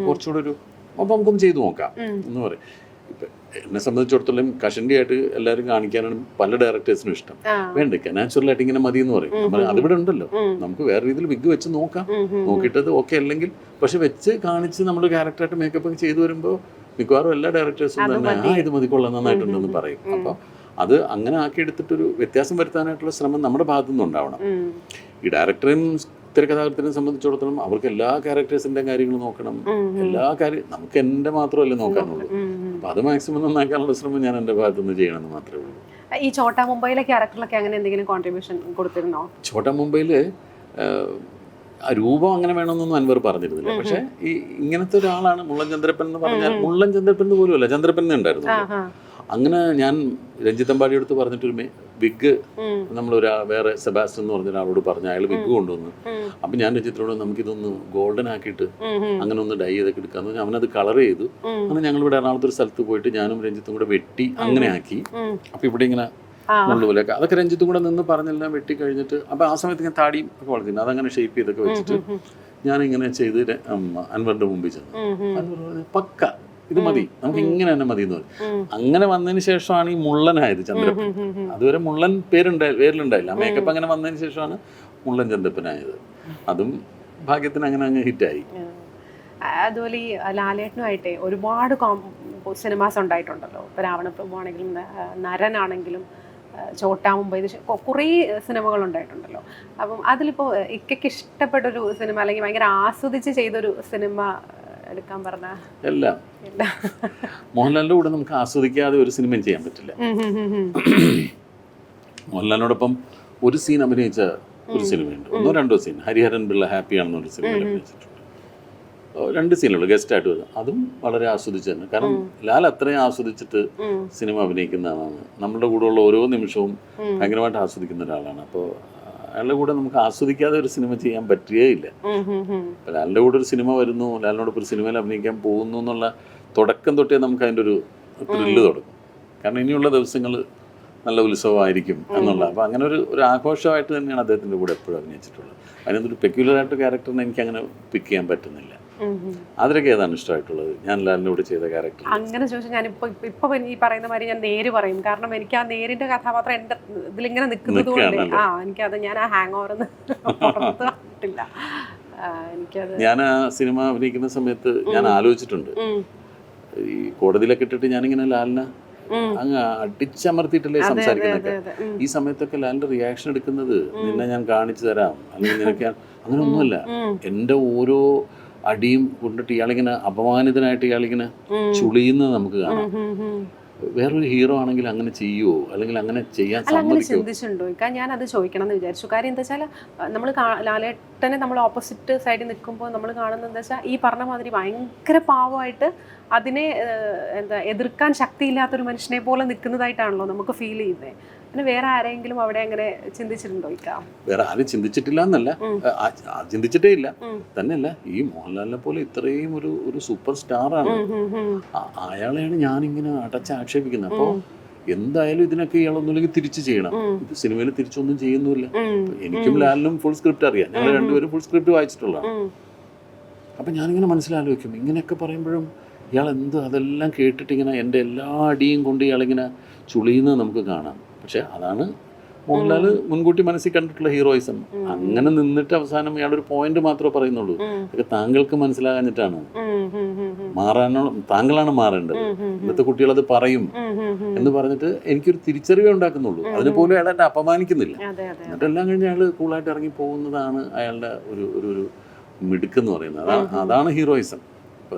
കുറച്ചുകൂടെ ഒരു അപ്പം നമുക്കൊന്ന് ചെയ്തു നോക്കാം എന്ന് പറയും. ഇപ്പം എന്നെ സംബന്ധിച്ചിടത്തോളം കഷണ്ടിയായിട്ട് എല്ലാവരും കാണിക്കാനാണ് പല ഡയറക്ടേഴ്സിനും ഇഷ്ടം. വേണ്ട നാച്ചുറലായിട്ട് ഇങ്ങനെ മതി എന്ന് പറയും. നമ്മൾ അതിവിടെ ഉണ്ടല്ലോ, നമുക്ക് വേറെ രീതിയിൽ വിഗ് വെച്ച് നോക്കാം, നോക്കിയിട്ടത് ഓക്കെ അല്ലെങ്കിൽ പക്ഷെ വെച്ച് കാണിച്ച് നമ്മൾ ക്യാരക്ടറായിട്ട് മേക്കപ്പ് ഒക്കെ ചെയ്തു വരുമ്പോൾ മിക്കവാറും എല്ലാ ഡയറക്ടേഴ്സും തന്നെ ഇത് മതിക്കൊള്ളാം നന്നായിട്ടുണ്ടെന്ന് പറയും. അപ്പോൾ അത് അങ്ങനെ ആക്കിയെടുത്തിട്ടൊരു വ്യത്യാസം വരുത്താനായിട്ടുള്ള ശ്രമം നമ്മുടെ ഭാഗത്തു നിന്നുണ്ടാവണം. ഈ ഡയറക്ടറെയും തിരക്കഥാകൃത്തിനെ സംബന്ധിച്ചിടത്തോളം അവർക്ക് എല്ലാ ക്യാരക്ടേഴ്സിൻ്റെ കാര്യങ്ങൾ നോക്കണം. എല്ലാ കാര്യം നമുക്ക് എൻ്റെ മാത്രമല്ലേ നോക്കാനുള്ളൂ. അപ്പം അത് മാക്സിമം നന്നാക്കാനുള്ള ശ്രമം ഞാൻ എൻ്റെ ഭാഗത്തുനിന്ന് ചെയ്യണമെന്ന് മാത്രമേ ഉള്ളൂ. ഈ ഛോട്ടാ മുംബൈയിലെ ക്യാരക്ടറിലൊക്കെ അങ്ങനെ എന്തെങ്കിലും കോൺട്രിബ്യൂഷൻ കൊടുത്തിരുന്നോ? ഛോട്ടാ മുംബൈയിൽ രൂപം അങ്ങനെ വേണമെന്നൊന്നും അൻവർ പറഞ്ഞിരുന്നില്ല. പക്ഷെ ഈ ഇങ്ങനത്തെ ഒരാളാണ് മുള്ളൻ ചന്ദ്രപ്പൻ എന്ന് പറഞ്ഞാൽ, മുള്ളൻ ചന്ദ്രപ്പൻ എന്ന് പോലും അല്ല, ചന്ദ്രപ്പൻ ഉണ്ടായിരുന്നു. അങ്ങനെ ഞാൻ രഞ്ജിത്തമ്പാടിയുടെ അടുത്ത് പറഞ്ഞിട്ടൊരു വിഗ് വേറെ സെബാസ്റ്റ്യൻ എന്ന് പറഞ്ഞ ഒരാളോട് പറഞ്ഞു, അയാൾ വിഗ് കൊണ്ടുവന്നു. അപ്പം ഞാൻ രഞ്ജിത്തിനോട് നമുക്കിതൊന്ന് ഗോൾഡൻ ആക്കിയിട്ട് അങ്ങനെ ഒന്ന് ഡൈ ചെയ്തൊക്കെ എടുക്കാന്ന് പറഞ്ഞാൽ അവനത് കളർ ചെയ്തു. അങ്ങനെ ഞങ്ങളിവിടെ എറണാകുളത്ത് ഒരു സ്ഥലത്ത് പോയിട്ട് ഞാനും രഞ്ജിത്തും കൂടെ വെട്ടി അങ്ങനെ ആക്കി. അപ്പം ഇവിടെ ഇങ്ങനെ മുള്ളുപോലെയൊക്കെ അതൊക്കെ രഞ്ജിത്തും കൂടെ നിന്ന് പറഞ്ഞെല്ലാം വെട്ടി കഴിഞ്ഞിട്ട് അപ്പം ആ സമയത്ത് ഞാൻ താടിയും ഒക്കെ വളർത്തിയിരുന്നു. അതങ്ങനെ ഷേപ്പ് ചെയ്തൊക്കെ വെച്ചിട്ട് ഞാനിങ്ങനെ ചെയ്ത് അൻവറിന്റെ മുമ്പിൽ ചെന്നു. അൻവർ പറഞ്ഞു പക്ക ഇത് മതി, നമുക്ക് ഇങ്ങനെ തന്നെ മതി എന്ന് പറയും. അങ്ങനെ വന്നതിന് ശേഷമാണ് ഈ മുള്ളനായത് ചന്ദ്രപ്പൻ. അതുവരെ മുള്ളൻ പേരിലുണ്ടായില്ല. മേക്കപ്പ് അങ്ങനെ വന്നതിന് ശേഷമാണ് മുള്ളൻ ചന്ദ്രപ്പനായത്. അതും ഭാഗ്യത്തിന് അങ്ങനെ അങ്ങ് ഹിറ്റായി. അതുപോലെ ഈ ലാലേട്ടനുമായിട്ടേ ഒരുപാട് സിനിമാസ് ഉണ്ടായിട്ടുണ്ടല്ലോ. ഇപ്പോൾ രാവണപ്രഭു ആണെങ്കിലും നരനാണെങ്കിലും ചോട്ടാ മുംബൈ കുറേ സിനിമകൾ ഉണ്ടായിട്ടുണ്ടല്ലോ. അപ്പം അതിലിപ്പോൾ ഇക്കയ്ക്ക് ഇഷ്ടപ്പെട്ടൊരു സിനിമ അല്ലെങ്കിൽ ഭയങ്കര ആസ്വദിച്ച് ചെയ്തൊരു സിനിമ എടുക്കാൻ പറഞ്ഞ എല്ലാം മോഹൻലാലിൻ്റെ കൂടെ നമുക്ക് ആസ്വദിക്കാതെ ഒരു സിനിമയും ചെയ്യാൻ പറ്റില്ല. മോഹൻലാലിനോടൊപ്പം ഒരു സീൻ അഭിനയിച്ച ഒരു സിനിമയുണ്ട്, 1-2 സീൻ. ഹരിഹരൻ പിള്ള ഹാപ്പിയാണെന്നൊരു സിനിമയിൽ അഭിനയിച്ചിട്ടുണ്ട്. 2 സീനുള്ളൂ ഗസ്റ്റായിട്ട് വരും. അതും വളരെ ആസ്വദിച്ച് തന്നെ. കാരണം ലാൽ അത്രയും ആസ്വദിച്ചിട്ട് സിനിമ അഭിനയിക്കുന്നതാണ്. നമ്മുടെ കൂടെയുള്ള ഓരോ നിമിഷവും ഭയങ്കരമായിട്ട് ആസ്വദിക്കുന്ന ഒരാളാണ്. അപ്പോൾ അയാളുടെ കൂടെ നമുക്ക് ആസ്വദിക്കാതെ ഒരു സിനിമ ചെയ്യാൻ പറ്റുകയില്ല. അപ്പം ലാലിൻ്റെ കൂടെ ഒരു സിനിമ വരുന്നു, ലാലിനോടൊപ്പം ഒരു സിനിമയിൽ അഭിനയിക്കാൻ പോകുന്നു എന്നുള്ള തുടക്കം തൊട്ടേ നമുക്ക് അതിൻ്റെ ഒരു ത്രില്ല് തുടങ്ങും. കാരണം ഇനിയുള്ള ദിവസങ്ങൾ നല്ല ഉത്സവമായിരിക്കും എന്നുള്ള. അപ്പോൾ അങ്ങനെ ഒരു ആഘോഷമായിട്ട് തന്നെയാണ് അദ്ദേഹത്തിൻ്റെ കൂടെ എപ്പോഴും അഭിനയിച്ചിട്ടുള്ളത്. അതിനൊരു പെക്യുലറായിട്ട് ക്യാരക്ടറിനെ എനിക്ക് അങ്ങനെ പിക്ക് ചെയ്യാൻ പറ്റുന്നില്ല. അതിലൊക്കെ ഏതാണ് ഇഷ്ടമായിട്ടുള്ളത് ഞാൻ ലാലിൻ്റെ കൂടെ ചെയ്ത ക്യാരക്ടർ? അങ്ങനെ ചോദിച്ചാൽ ഞാനിപ്പോൾ ഈ പറയുന്ന മാതിരി ഞാൻ നേര് പറയും. കാരണം എനിക്ക് ആ നേരിൻ്റെ കഥാപാത്രം എൻ്റെ ഇതിലിങ്ങനെ നിൽക്കുന്നത് കൊണ്ട് എനിക്കത് ഞാൻ ആ ഹാങ് ഓവർന്ന് പുറത്തില്ല. എനിക്കത് ഞാൻ ആ സിനിമ അഭിനയിക്കുന്ന സമയത്ത് ഞാൻ ആലോചിച്ചിട്ടുണ്ട്. ഈ കോടതിയിലൊക്കെ ഇട്ടിട്ട് ഞാനിങ്ങനെ ലാലിനെ അങ്ങ് അടിച്ചമർത്തിയിട്ടല്ലേ സംസാരിക്കുന്നതൊക്കെ. ഈ സമയത്തൊക്കെ ലാലിൻ്റെ റിയാക്ഷൻ എടുക്കുന്നത് നിന്നെ ഞാൻ കാണിച്ചു തരാം അല്ലെങ്കിൽ നിനക്ക് അങ്ങനെ ഒന്നുമല്ല. എൻ്റെ ഓരോ അടിയും കൊണ്ടിട്ട് ഇയാളിങ്ങനെ അപമാനിതനായിട്ട് ഇയാളിങ്ങനെ ചുളിയുന്നത് നമുക്ക് കാണാം. വേറൊരു ഹീറോ ആണെങ്കിൽ അങ്ങനെ ചെയ്യുമോ അല്ലെങ്കിൽ അങ്ങനെ ചെയ്യാൻ സമ്മതിക്കുമോ? ചിന്തിച്ചിട്ടുണ്ടോ? ഞാൻ അത് ചോദിക്കണം എന്ന് വിചാരിച്ചു. കാര്യം എന്താ വെച്ചാൽ നമ്മൾ ലാലേട്ടനെ നമ്മൾ ഓപ്പോസിറ്റ് സൈഡിൽ നിൽക്കുമ്പോൾ നമ്മൾ കാണുന്നത് എന്താ വെച്ചാൽ ഈ പറഞ്ഞ മാതിരി ഭയങ്കര പാവമായിട്ട് അതിനെ എതിർക്കാൻ ശക്തിയില്ലാത്തൊരു മനുഷ്യനെ പോലെ നിൽക്കുന്നതായിട്ടാണല്ലോ നമുക്ക് ഫീൽ ചെയ്യുന്നത്. പിന്നെ വേറെ ആരെങ്കിലും അവിടെ അങ്ങനെ ചിന്തിച്ചിട്ടുണ്ടോ? വേറെ ആരും ചിന്തിച്ചിട്ടില്ല എന്നല്ല, ചിന്തിച്ചിട്ടേ ഇല്ല തന്നെയല്ല. ഈ മോഹൻലാലിനെ പോലെ ഇത്രയും ഒരു സൂപ്പർ സ്റ്റാറാണ്, അയാളെയാണ് ഞാനിങ്ങനെ ആക്ഷേപിക്കുന്നത്. അപ്പോൾ എന്തായാലും ഇതിനൊക്കെ ഇയാളൊന്നുമില്ലെങ്കിൽ തിരിച്ചു ചെയ്യണം. ഇത് സിനിമയിൽ തിരിച്ചൊന്നും ചെയ്യുന്നില്ല. എനിക്കും ലാലിനും ഫുൾ സ്ക്രിപ്റ്റ് അറിയാം, ഞങ്ങൾ രണ്ടുപേരും ഫുൾ സ്ക്രിപ്റ്റ് വായിച്ചിട്ടുള്ളതാണ്. അപ്പം ഞാനിങ്ങനെ മനസ്സിലാലോചിക്കും, ഇങ്ങനെയൊക്കെ പറയുമ്പോഴും ഇയാൾ അതെല്ലാം കേട്ടിട്ട് ഇങ്ങനെ എൻ്റെ എല്ലാ അടിയും കൊണ്ട് ഇയാളിങ്ങനെ ചുളിയുന്നത് നമുക്ക് കാണാം. പക്ഷെ അതാണ് മോഹൻലാൽ മുൻകൂട്ടി മനസ്സിൽ കണ്ടിട്ടുള്ള ഹീറോയിസം. അങ്ങനെ നിന്നിട്ട് അവസാനം ഇയാളൊരു പോയിന്റ് മാത്രമേ പറയുന്നുള്ളൂ. അതൊക്കെ താങ്കൾക്ക് മനസ്സിലാകാഞ്ഞിട്ടാണ്. താങ്കളാണ് മാറേണ്ടത്. ഇന്നത്തെ കുട്ടികൾ അത് പറയും എന്ന് പറഞ്ഞിട്ട് എനിക്കൊരു തിരിച്ചറിവേ ഉണ്ടാക്കുന്നുള്ളൂ. അതിനുപോലും അയാൾ എന്നെ അപമാനിക്കുന്നില്ല. എന്നിട്ടെല്ലാം കഴിഞ്ഞ് അയാൾ കൂളായിട്ട് ഇറങ്ങി പോകുന്നതാണ് അയാളുടെ ഒരു മിടുക്കെന്ന് പറയുന്നത്. അതാണ് ഹീറോയിസം.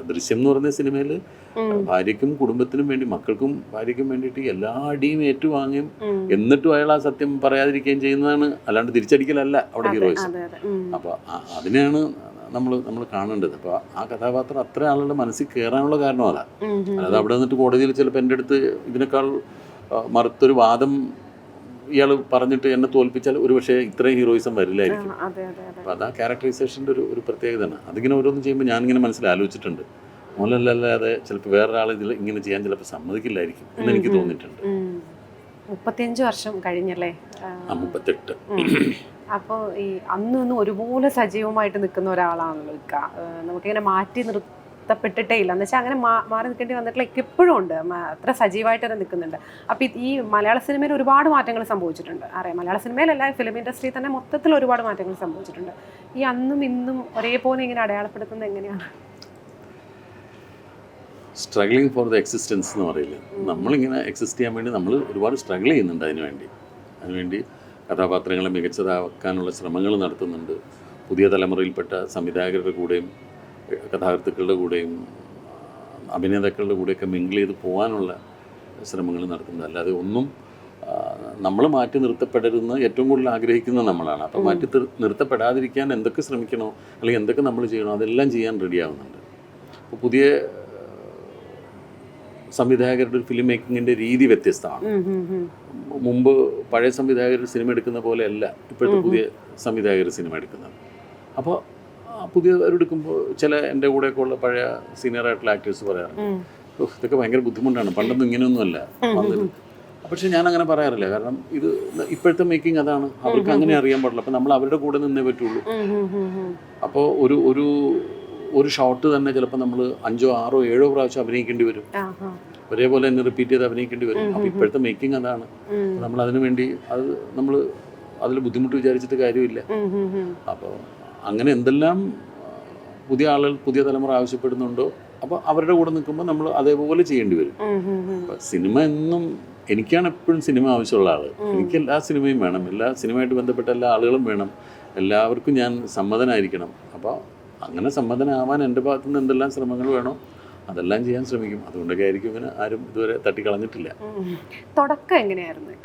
ദൃശ്യം എന്ന് പറയുന്ന സിനിമയിൽ ഭാര്യയ്ക്കും കുടുംബത്തിനും വേണ്ടി, മക്കൾക്കും ഭാര്യയ്ക്കും വേണ്ടിയിട്ട് എല്ലാ അടിയും ഏറ്റുവാങ്ങുകയും എന്നിട്ടും അയാൾ ആ സത്യം പറയാതിരിക്കുകയും ചെയ്യുന്നതാണ്. അല്ലാണ്ട് തിരിച്ചടിക്കലല്ല അവിടെ ഹീറോയിസം. അപ്പോൾ അതിനെയാണ് നമ്മൾ കാണേണ്ടത്. അപ്പോൾ ആ കഥാപാത്രം അത്ര ആളുകളുടെ മനസ്സിൽ കയറാനുള്ള കാരണം അതാണ്. അല്ലാതെ അവിടെ നിന്നിട്ട് കോടതിയിൽ ചിലപ്പോൾ എൻ്റെ അടുത്ത് ഇതിനേക്കാൾ മറുത്തൊരു വാദം ഇയാൾ പറഞ്ഞിട്ട് എന്നെ തോൽപ്പിച്ചാൽ ഒരുപക്ഷെ ഇത്രയും ഹീറോയിസം വരില്ലായിരിക്കും. അപ്പോൾ അത് ആ ക്യാരക്ടറൈസേഷൻ്റെ ഒരു പ്രത്യേകതയാണ്. അതിങ്ങനെ ഓരോന്നും ചെയ്യുമ്പോൾ ഞാനിങ്ങനെ മനസ്സിലാലോചിച്ചിട്ടുണ്ട്, മോഹൻലാലല്ലാതെ ചിലപ്പോൾ വേറൊരാൾ ഇതിൽ ഇങ്ങനെ ചെയ്യാൻ ചിലപ്പോൾ സമ്മതിക്കില്ലായിരിക്കും എന്ന് എനിക്ക് തോന്നിയിട്ടുണ്ട്. 35 വർഷം കഴിഞ്ഞല്ലേ? 38. അപ്പോൾ ഈ അന്നും ഒരുപോലെ സജീവമായിട്ട് നിൽക്കുന്ന ഒരാളാണല്ലോ ഇക്ക. നമുക്കിങ്ങനെ മാറ്റി നിർത്തപ്പെട്ടിട്ടേ ഇല്ല എന്ന് വെച്ചാൽ അങ്ങനെ മാറി നിൽക്കേണ്ടി വന്നിട്ടില്ല. എപ്പോഴും ഉണ്ട്, അത്ര സജീവമായിട്ട് തന്നെ നിൽക്കുന്നുണ്ട്. അപ്പോൾ ഈ മലയാള സിനിമയിൽ ഒരുപാട് മാറ്റങ്ങൾ സംഭവിച്ചിട്ടുണ്ട്. അറിയാം, മലയാള സിനിമയിലല്ല, ഫിലിം ഇൻഡസ്ട്രിയിൽ തന്നെ മൊത്തത്തിൽ ഒരുപാട് മാറ്റങ്ങൾ സംഭവിച്ചിട്ടുണ്ട്. ഈ അന്നും ഇന്നും ഒരേപോലെ ഇങ്ങനെ അടയാളപ്പെടുത്തുന്നത് എങ്ങനെയാണ്? സ്ട്രഗ്ലിങ് ഫോർ ദ എക്സിസ്റ്റൻസ് എന്ന് പറയില്ല. നമ്മളിങ്ങനെ എക്സിസ്റ്റ് ചെയ്യാൻ വേണ്ടി നമ്മൾ ഒരുപാട് സ്ട്രഗിൾ ചെയ്യുന്നുണ്ട്. അതിനുവേണ്ടി കഥാപാത്രങ്ങളെ മികച്ചതാക്കാനുള്ള ശ്രമങ്ങൾ നടത്തുന്നുണ്ട്. പുതിയ തലമുറയിൽപ്പെട്ട സംവിധായകരുടെ കൂടെയും കഥാകൃത്തുക്കളുടെ കൂടെയും അഭിനേതാക്കളുടെ കൂടെയൊക്കെ മിങ്കിൾ ചെയ്ത് പോകാനുള്ള ശ്രമങ്ങൾ നടത്തുന്നത്. അല്ലാതെ ഒന്നും നമ്മൾ മാറ്റി നിർത്തപ്പെടരുതെന്ന് ഏറ്റവും കൂടുതൽ ആഗ്രഹിക്കുന്നത് നമ്മളാണ്. അപ്പോൾ മാറ്റി നിർത്തപ്പെടാതിരിക്കാൻ എന്തൊക്കെ ശ്രമിക്കണോ അല്ലെങ്കിൽ എന്തൊക്കെ നമ്മൾ ചെയ്യണോ അതെല്ലാം ചെയ്യാൻ റെഡിയാവുന്നുണ്ട്. അപ്പോൾ പുതിയ സംവിധായകരുടെ ഒരു ഫിലിം മേക്കിങ്ങിൻ്റെ രീതി വ്യത്യസ്തമാണ്. മുമ്പ് പഴയ സംവിധായകർ സിനിമ എടുക്കുന്ന പോലെയല്ല ഇപ്പോഴത്തെ പുതിയ സംവിധായകർ സിനിമ എടുക്കുന്നത്. അപ്പോൾ പുതിയവരെടുക്കുമ്പോൾ ചില എൻ്റെ കൂടെയൊക്കെ ഉള്ള പഴയ സീനിയറായിട്ടുള്ള ആക്ടേഴ്സ് പറയാറുണ്ട്, ഇതൊക്കെ ഭയങ്കര ബുദ്ധിമുട്ടാണ്, പണ്ടൊന്നും ഇങ്ങനെയൊന്നുമല്ല വന്നത്. പക്ഷെ ഞാൻ അങ്ങനെ പറയാറില്ല. കാരണം ഇത് ഇപ്പോഴത്തെ മേക്കിംഗ് അതാണ്, അവർക്ക് അങ്ങനെ അറിയാൻ പാടില്ല. അപ്പം നമ്മൾ അവരുടെ കൂടെ നിന്നേ പറ്റുള്ളൂ. അപ്പോൾ ഒരു ഷോട്ട് തന്നെ ചിലപ്പോൾ നമ്മൾ 5, 6, 7 പ്രാവശ്യം അഭിനയിക്കേണ്ടി വരും. ഒരേപോലെ തന്നെ റിപ്പീറ്റ് ചെയ്ത് അഭിനയിക്കേണ്ടി വരും. അപ്പോൾ ഇപ്പോഴത്തെ മേക്കിംഗ് അതാണ്. നമ്മൾ അതിനു വേണ്ടി നമ്മൾ അതിൽ ബുദ്ധിമുട്ട് വിചാരിച്ചിട്ട് കാര്യമില്ല. അപ്പോൾ അങ്ങനെ എന്തെല്ലാം പുതിയ ആളുകൾ, പുതിയ തലമുറ ആവശ്യപ്പെടുന്നുണ്ടോ, അപ്പോൾ അവരുടെ കൂടെ നിൽക്കുമ്പോൾ നമ്മൾ അതേപോലെ ചെയ്യേണ്ടി വരും. അപ്പോൾ സിനിമ എന്നും എനിക്കാണ് എപ്പോഴും സിനിമ ആവശ്യമുള്ള ആൾ. എനിക്ക് എല്ലാ സിനിമയും വേണം, എല്ലാ സിനിമയായിട്ട് ബന്ധപ്പെട്ട എല്ലാ ആളുകളും വേണം, എല്ലാവർക്കും ഞാൻ സമ്മതനായിരിക്കണം. അപ്പോൾ അങ്ങനെ സമ്മതനാവാൻ എൻ്റെ ഭാഗത്തു നിന്ന് എന്തെല്ലാം ശ്രമങ്ങൾ വേണോ അതെല്ലാം ചെയ്യാൻ ശ്രമിക്കും. അതുകൊണ്ടൊക്കെ ആയിരിക്കും ഇങ്ങനെ ആരും ഇതുവരെ തട്ടിക്കളഞ്ഞിട്ടില്ല. തുടക്കം എങ്ങനെയായിരുന്നു?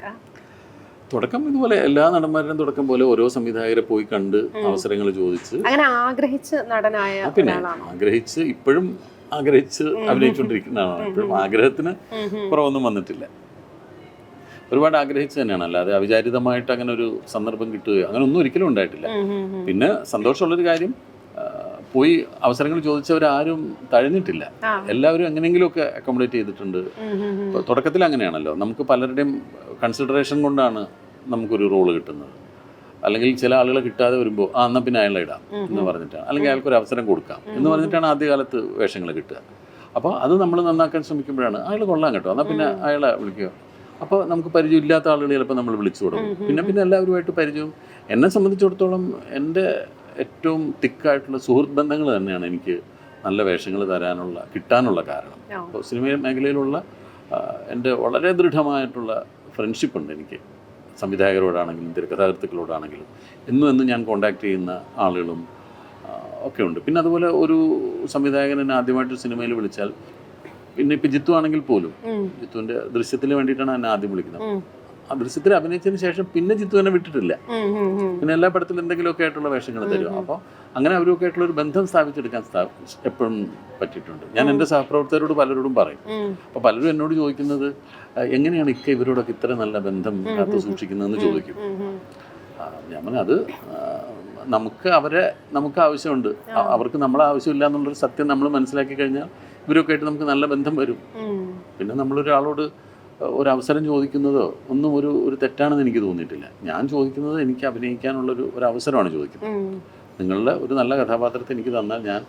തുടക്കം ഇതുപോലെ എല്ലാ നടന്മാരുടെയും തുടക്കം പോലെ ഓരോ സംവിധായകരെ പോയി കണ്ട് അവസരങ്ങൾ ചോദിച്ച് അങ്ങനെ ആഗ്രഹിച്ച് നടനായ, പിന്നെ ആഗ്രഹിച്ച് ഇപ്പോഴും ആഗ്രഹിച്ച് അഭിനയിച്ചുകൊണ്ടിരിക്കുന്ന ആളാണ്. ഇപ്പോഴും ആഗ്രഹത്തിന് കുറവൊന്നും വന്നിട്ടില്ല. ഒരുപാട് ആഗ്രഹിച്ച് തന്നെയാണ്, അല്ലാതെ അവിചാരിതമായിട്ട് അങ്ങനെ ഒരു സന്ദർഭം കിട്ടുകയോ അങ്ങനെ ഒന്നും ഒരിക്കലും ഉണ്ടായിട്ടില്ല. പിന്നെ സന്തോഷമുള്ളൊരു കാര്യം, പോയി അവസരങ്ങൾ ചോദിച്ചവരാരും തഴഞ്ഞിട്ടില്ല. എല്ലാവരും എങ്ങനെയെങ്കിലുമൊക്കെ അക്കോമഡേറ്റ് ചെയ്തിട്ടുണ്ട്. തുടക്കത്തിൽ അങ്ങനെയാണല്ലോ, നമുക്ക് പലരുടെയും കൺസിഡറേഷൻ കൊണ്ടാണ് നമുക്കൊരു റോള് കിട്ടുന്നത്. അല്ലെങ്കിൽ ചില ആളുകളെ കിട്ടാതെ വരുമ്പോൾ എന്നാൽ പിന്നെ അയാളെ ഇടാം എന്ന് പറഞ്ഞിട്ടാണ്, അല്ലെങ്കിൽ അയാൾക്കൊരു അവസരം കൊടുക്കാം എന്ന് പറഞ്ഞിട്ടാണ് ആദ്യകാലത്ത് വേഷങ്ങൾ കിട്ടുക. അപ്പോൾ അത് നമ്മൾ നന്നാക്കാൻ ശ്രമിക്കുമ്പോഴാണ് അയാൾ കൊള്ളാൻ കേട്ടോ, എന്നാൽ പിന്നെ അയാളെ വിളിക്കുക. അപ്പോൾ നമുക്ക് പരിചയമില്ലാത്ത ആളുകൾ ചിലപ്പോൾ നമ്മൾ വിളിച്ചു തുടങ്ങും. പിന്നെ എല്ലാവരുമായിട്ട് പരിചയം. എന്നെ സംബന്ധിച്ചിടത്തോളം എൻ്റെ ഏറ്റവും തിക്കായിട്ടുള്ള സുഹൃത്ത് ബന്ധങ്ങൾ തന്നെയാണ് എനിക്ക് നല്ല വേഷങ്ങൾ കിട്ടാനുള്ള കാരണം. അപ്പോൾ സിനിമ മേഖലയിലുള്ള എൻ്റെ വളരെ ദൃഢമായിട്ടുള്ള ഫ്രണ്ട്ഷിപ്പുണ്ട് എനിക്ക്, സംവിധായകരോടാണെങ്കിലും തിരക്കഥാകൃത്തുക്കളോടാണെങ്കിലും എന്നും ഞാൻ കോണ്ടാക്ട് ചെയ്യുന്ന ആളുകളും ഒക്കെ ഉണ്ട്. പിന്നെ അതുപോലെ ഒരു സംവിധായകൻ എന്നെ ആദ്യമായിട്ട് സിനിമയിൽ വിളിച്ചാൽ, പിന്നെ ഇപ്പം ജിത്തു ആണെങ്കിൽ പോലും, ജിത്തുവിൻ്റെ ദൃശ്യത്തിന് വേണ്ടിയിട്ടാണ് എന്നെ ആദ്യം വിളിക്കുന്നത്. ആ ദൃശ്യത്തിൽ അഭിനയിച്ചതിന് ശേഷം പിന്നെ ജിത്തു എന്നെ വിട്ടിട്ടില്ല. പിന്നെ എല്ലാ പടത്തിലും എന്തെങ്കിലുമൊക്കെ ആയിട്ടുള്ള വേഷങ്ങൾ തരും. അപ്പോൾ അങ്ങനെ അവരൊക്കെ ആയിട്ടുള്ള ഒരു ബന്ധം സ്ഥാപിച്ചെടുക്കാൻ എപ്പോഴും പറ്റിയിട്ടുണ്ട്. ഞാൻ എൻ്റെ സഹപ്രവർത്തകരോട് പലരോടും പറയും. അപ്പോൾ പലരും എന്നോട് ചോദിക്കുന്നത്, എങ്ങനെയാണ് ഇവരോടൊക്കെ ഇത്ര നല്ല ബന്ധം കാത്തു സൂക്ഷിക്കുന്നതെന്ന് ചോദിക്കും. ഞാൻ പറഞ്ഞാൽ അത് നമുക്ക് ആവശ്യമുണ്ട്, അവർക്ക് നമ്മളെ ആവശ്യമില്ല എന്നുള്ളൊരു സത്യം നമ്മൾ മനസ്സിലാക്കി കഴിഞ്ഞാൽ ഇവരൊക്കെ ആയിട്ട് നമുക്ക് നല്ല ബന്ധം വരും. പിന്നെ നമ്മളൊരാളോട് ഒരു അവസരം ചോദിക്കുന്നതോ ഒന്നും ഒരു തെറ്റാണെന്ന് എനിക്ക് തോന്നിയിട്ടില്ല. ഞാൻ ചോദിക്കുന്നത് എനിക്ക് അഭിനയിക്കാനുള്ളൊരു അവസരമാണ് ചോദിക്കുന്നത്. നിങ്ങളുടെ ഒരു നല്ല കഥാപാത്രത്തെ എനിക്ക് തന്നാൽ ഞാൻ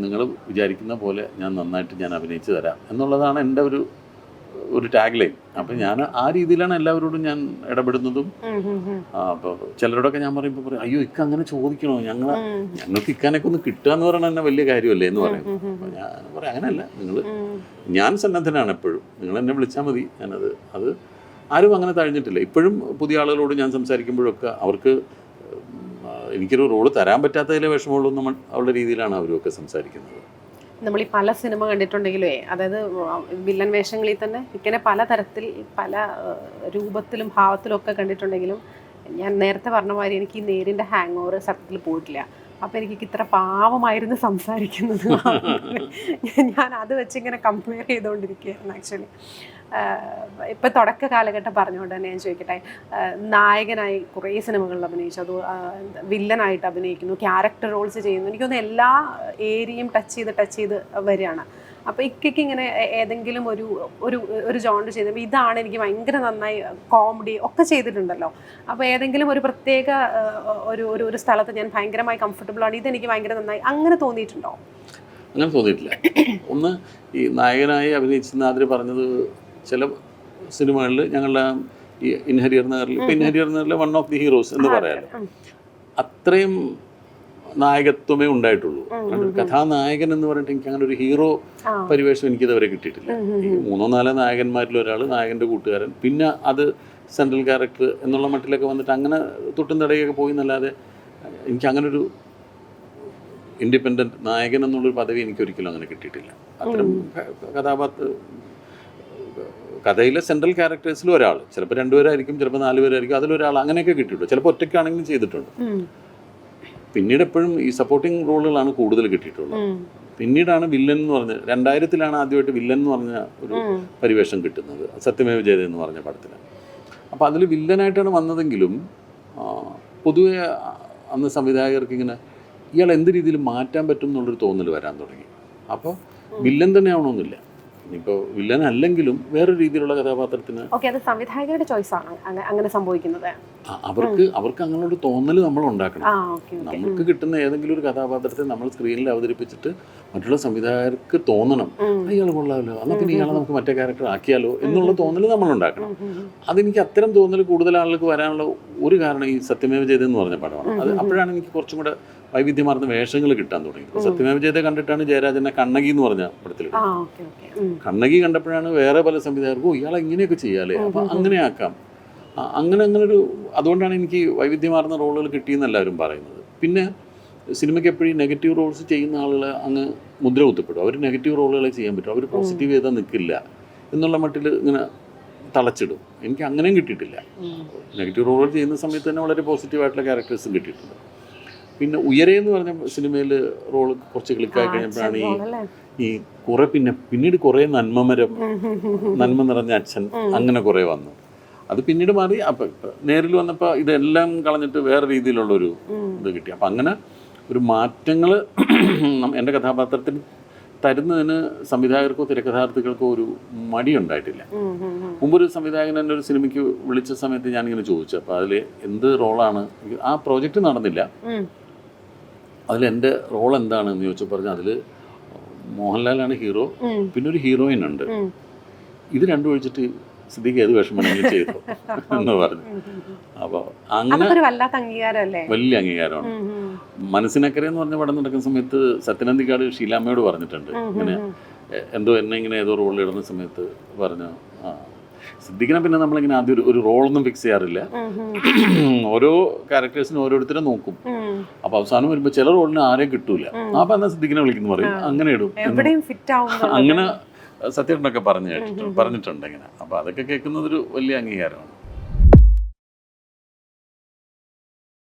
നിങ്ങൾ വിചാരിക്കുന്ന പോലെ ഞാൻ നന്നായിട്ട് ഞാൻ അഭിനയിച്ച് തരാം എന്നുള്ളതാണ് എൻ്റെ ഒരു ടാഗ് ലൈൻ. അപ്പം ഞാൻ ആ രീതിയിലാണ് എല്ലാവരോടും ഞാൻ ഇടപെടുന്നതും. അപ്പോൾ ചിലരോടൊക്കെ ഞാൻ പറയുമ്പോൾ അയ്യോ അങ്ങനെ ചോദിക്കണോ, ഞങ്ങൾക്ക് ഇക്കാനൊക്കെ ഒന്ന് കിട്ടുക എന്ന് പറഞ്ഞാൽ തന്നെ വലിയ കാര്യമല്ലേ എന്ന് പറയും. അപ്പോൾ ഞാൻ പറയാം അങ്ങനെയല്ല, ഞാൻ സന്നദ്ധനാണ് എപ്പോഴും, നിങ്ങൾ എന്നെ വിളിച്ചാൽ മതി. അത് ആരും അങ്ങനെ തഴഞ്ഞിട്ടില്ല. ഇപ്പോഴും പുതിയ ആളുകളോട് ഞാൻ സംസാരിക്കുമ്പോഴൊക്കെ അവർക്ക് എനിക്കൊരു റോള് തരാൻ പറ്റാത്തതിലെ വിഷമമുള്ളൂ അവരുടെ രീതിയിലാണ് അവരൊക്കെ സംസാരിക്കുന്നത്. നമ്മൾ ഈ പല സിനിമ കണ്ടിട്ടുണ്ടെങ്കിലേ, അതായത് വില്ലൻ വേഷങ്ങളിൽ തന്നെ ഇങ്ങനെ പലതരത്തിൽ പല രൂപത്തിലും ഭാവത്തിലും ഒക്കെ കണ്ടിട്ടുണ്ടെങ്കിലും, ഞാൻ നേരത്തെ പറഞ്ഞ മാതിരി എനിക്ക് ഈ നേരിൻ്റെ ഹാങ് ഓവർ സത്യത്തിൽ പോയിട്ടില്ല. അപ്പോൾ എനിക്ക് ഇത്ര പാവമായിരുന്നു സംസാരിക്കുന്നത്. ഞാൻ അത് വെച്ചിങ്ങനെ കമ്പയർ ചെയ്തുകൊണ്ടിരിക്കുകയായിരുന്നു ആക്ച്വലി. ഇപ്പം തുടക്ക കാലഘട്ടം പറഞ്ഞുകൊണ്ട് തന്നെ ഞാൻ ചോദിക്കട്ടെ, നായകനായി കുറേ സിനിമകളിൽ അഭിനയിച്ചു, അത് വില്ലനായിട്ട് അഭിനയിക്കുന്നു, ക്യാരക്ടർ റോൾസ് ചെയ്യുന്നു. എനിക്കൊന്ന് എല്ലാ ഏരിയയും ടച്ച് ചെയ്ത് വരികയാണ്. അപ്പോൾ ഇക്കയ്ക്ക് ഇങ്ങനെ ഏതെങ്കിലും ഒരു ജോണർ ചെയ്യുമ്പോൾ ഇതാണ് എനിക്ക് ഭയങ്കര നന്നായി, കോമഡി ഒക്കെ ചെയ്തിട്ടുണ്ടല്ലോ. അപ്പോൾ ഏതെങ്കിലും ഒരു പ്രത്യേക ഒരു സ്ഥലത്ത് ഞാൻ ഭയങ്കരമായി കംഫർട്ടബിളാണ്, ഇതെനിക്ക് ഭയങ്കര നന്നായി, അങ്ങനെ തോന്നിയിട്ടുണ്ടോ? അങ്ങനെ തോന്നിയിട്ടില്ല. ഒന്ന്, ഈ നായകനായി അഭിനയിച്ചെന്ന് ആദ്യം പറഞ്ഞത്, ചില സിനിമകളിൽ ഞങ്ങളുടെ ഈ ഇൻഹരിയർ നഗറിൽ, ഇപ്പം ഇൻഹരിയർ നഗറിലെ വൺ ഓഫ് ദി ഹീറോസ് എന്ന് പറയാമല്ലോ, അത്രയും നായകത്വമേ ഉണ്ടായിട്ടുള്ളൂ. കഥാനായകൻ എന്ന് പറഞ്ഞിട്ട് എനിക്ക് അങ്ങനെ ഒരു ഹീറോ പരിവേഷം എനിക്കിതുവരെ കിട്ടിയിട്ടില്ല. ഈ 3-4 നായകന്മാരിൽ ഒരാൾ, നായകൻ്റെ കൂട്ടുകാരൻ, പിന്നെ അത് സെൻട്രൽ ക്യാരക്ടർ എന്നുള്ള മട്ടിലൊക്കെ വന്നിട്ട് അങ്ങനെ തൊട്ടും തടയൊക്കെ പോയി എന്നല്ലാതെ എനിക്ക് അങ്ങനൊരു ഇൻഡിപെൻഡൻറ്റ് നായകൻ എന്നുള്ളൊരു പദവി എനിക്കൊരിക്കലും അങ്ങനെ കിട്ടിയിട്ടില്ല. അത്തരം കഥയിലെ സെൻട്രൽ ക്യാരക്ടേഴ്സിൽ ഒരാൾ, ചിലപ്പോൾ 2 പേരായിരിക്കും, ചിലപ്പോൾ 4 പേരായിരിക്കും, അതിലൊരാൾ, അങ്ങനെയൊക്കെ കിട്ടിയിട്ടുണ്ട്. ചിലപ്പോൾ ഒറ്റയ്ക്കാണെങ്കിലും ചെയ്തിട്ടുണ്ട്. പിന്നീട് എപ്പോഴും ഈ സപ്പോർട്ടിങ് റോളുകളാണ് കൂടുതൽ കിട്ടിയിട്ടുള്ളത്. പിന്നീടാണ് വില്ലൻ എന്ന് പറഞ്ഞ് 2000-ലാണ് ആദ്യമായിട്ട് വില്ലൻ എന്ന് പറഞ്ഞ ഒരു പരിവേഷം കിട്ടുന്നത് സത്യമേവ ജയതേ എന്ന് പറഞ്ഞ പടത്തിൽ. അപ്പോൾ അതിൽ വില്ലനായിട്ടാണ് വന്നതെങ്കിലും പൊതുവെ അന്ന് സംവിധായകർക്ക് ഇങ്ങനെ ഇയാൾ എന്ത് രീതിയിൽ മാറ്റാൻ പറ്റും എന്നുള്ളൊരു തോന്നൽ വരാൻ തുടങ്ങി. അപ്പോൾ വില്ലൻ തന്നെ ആവണമെന്നില്ല, ഇപ്പോൾ വില്ലൻ അല്ലെങ്കിലും വേറെ രീതിയിലുള്ള കഥാപാത്രത്തിന് അത് സംവിധായകരുടെ ചോയ്സാണ് അങ്ങനെ സംഭവിക്കുന്നത്. അവർക്ക് അങ്ങനെയൊരു തോന്നൽ നമ്മൾ ഉണ്ടാക്കണം. നമുക്ക് കിട്ടുന്ന ഏതെങ്കിലും ഒരു കഥാപാത്രത്തെ നമ്മൾ സ്ക്രീനിൽ അവതരിപ്പിച്ചിട്ട് മറ്റുള്ള സംവിധായകർക്ക് തോന്നണം അയാൾ കൊള്ളാമല്ലോ, എന്നാൽ പിന്നെ ഇയാളെ നമുക്ക് മറ്റേ ക്യാരക്ടർ ആക്കിയാലോ എന്നുള്ള തോന്നൽ നമ്മൾ ഉണ്ടാക്കണം. അതെനിക്ക് അത്തരം തോന്നൽ കൂടുതൽ ആളുകൾക്ക് വരാനുള്ള ഒരു കാരണം ഈ സത്യമേവ ജയതേ എന്ന് പറഞ്ഞ പടമാണ്. അത് അപ്പോഴാണ് എനിക്ക് കുറച്ചും കൂടെ വൈവിധ്യമാർന്ന വേഷങ്ങൾ കിട്ടാൻ തുടങ്ങി. സത്യമേവ ജയതേ കണ്ടിട്ടാണ് ജയരാജനെ കണ്ണകി എന്ന് പറഞ്ഞ പടത്തിൽ. കണ്ണകി കണ്ടപ്പോഴാണ് വേറെ പല സംവിധായകർക്കും ഇയാളെ ഇങ്ങനെയൊക്കെ ചെയ്യാല്ലേ, അപ്പം അങ്ങനെ ആക്കാം, അങ്ങനൊരു അതുകൊണ്ടാണ് എനിക്ക് വൈവിധ്യമാർന്ന റോളുകൾ കിട്ടിയെന്ന് എല്ലാവരും പറയുന്നത്. പിന്നെ സിനിമയ്ക്ക് എപ്പോഴും നെഗറ്റീവ് റോൾസ് ചെയ്യുന്ന ആളുകൾ അങ്ങ് മുദ്ര കുത്തപ്പെടും. അവർ നെഗറ്റീവ് റോളുകളെ ചെയ്യാൻ പറ്റും, അവർ പോസിറ്റീവ് ചെയ്താൽ നിൽക്കില്ല എന്നുള്ള മട്ടിൽ ഇങ്ങനെ തളച്ചിടും. എനിക്ക് അങ്ങനെയും കിട്ടിയിട്ടില്ല. നെഗറ്റീവ് റോളുകൾ ചെയ്യുന്ന സമയത്ത് തന്നെ വളരെ പോസിറ്റീവായിട്ടുള്ള ക്യാരക്ടേഴ്സും കിട്ടിയിട്ടുണ്ട്. പിന്നെ ഉയരെ എന്ന് പറഞ്ഞ സിനിമയിൽ റോള് കുറച്ച് ക്ലിക്കായി കഴിഞ്ഞപ്പോഴാണ് ഈ കുറെ പിന്നീട് കുറേ നന്മ നിറഞ്ഞ അച്ഛൻ അങ്ങനെ കുറേ വന്നു. അത് പിന്നീട് മാറി. അപ്പം നേരിൽ വന്നപ്പോൾ ഇതെല്ലാം കളഞ്ഞിട്ട് വേറെ രീതിയിലുള്ളൊരു ഇത് കിട്ടി. അപ്പം അങ്ങനെ ഒരു മാറ്റങ്ങൾ എൻ്റെ കഥാപാത്രത്തിന് തരുന്നതിന് സംവിധായകർക്കോ തിരക്കഥാർത്ഥികൾക്കോ ഒരു മടിയുണ്ടായിട്ടില്ല. മുമ്പൊരു സംവിധായകൻ എൻ്റെ ഒരു സിനിമയ്ക്ക് വിളിച്ച സമയത്ത് ഞാനിങ്ങനെ ചോദിച്ചു, അപ്പോൾ അതിൽ എന്ത് റോളാണ്, ആ പ്രോജക്റ്റ് നടന്നില്ല, അതിലെൻ്റെ റോൾ എന്താണെന്ന് ചോദിച്ചു. പറഞ്ഞു അതിൽ മോഹൻലാലാണ് ഹീറോ, പിന്നെ ഒരു ഹീറോയിൻ ഉണ്ട്, ഇത് രണ്ടും ഒഴിച്ചിട്ട് സിദ്ദീഖ് ഏത് വേഷം വേണമെങ്കിലും ചെയ്തു എന്ന് പറഞ്ഞു. അപ്പോൾ അങ്ങനെ വലിയ അംഗീകാരമാണ്. മനസ്സിനക്കരെ എന്ന് പറഞ്ഞ പടം നടക്കുന്ന സമയത്ത് സത്യനന്ദിക്കാട് ഷീലാമ്മയോട് പറഞ്ഞിട്ടുണ്ട്, ഇങ്ങനെ എന്നെ ഇങ്ങനെ ഏതോ റോളിൽ ഇടുന്ന സമയത്ത് പറഞ്ഞു, സിദ്ദീഖിനെ പിന്നെ നമ്മളിങ്ങനെ ആദ്യം ഒരു റോളൊന്നും ഫിക്സ് ചെയ്യാറില്ല, ഓരോ ക്യാരക്ടേഴ്സിനും ഓരോരുത്തരെ നോക്കും. അപ്പൊ അവസാനം വരുമ്പോൾ ചില റോളിന് ആരെയും കിട്ടൂല, അപ്പൊ എന്നാ സിദ്ദീഖിനെ വിളിക്കുന്നു പറയും, അങ്ങനെ ഇടും. അങ്ങനെ സത്യേട്ടനൊക്കെ പറഞ്ഞിട്ടുണ്ട് ഇങ്ങനെ. അപ്പൊ അതൊക്കെ കേൾക്കുന്നതൊരു വലിയ അംഗീകാരമാണ്.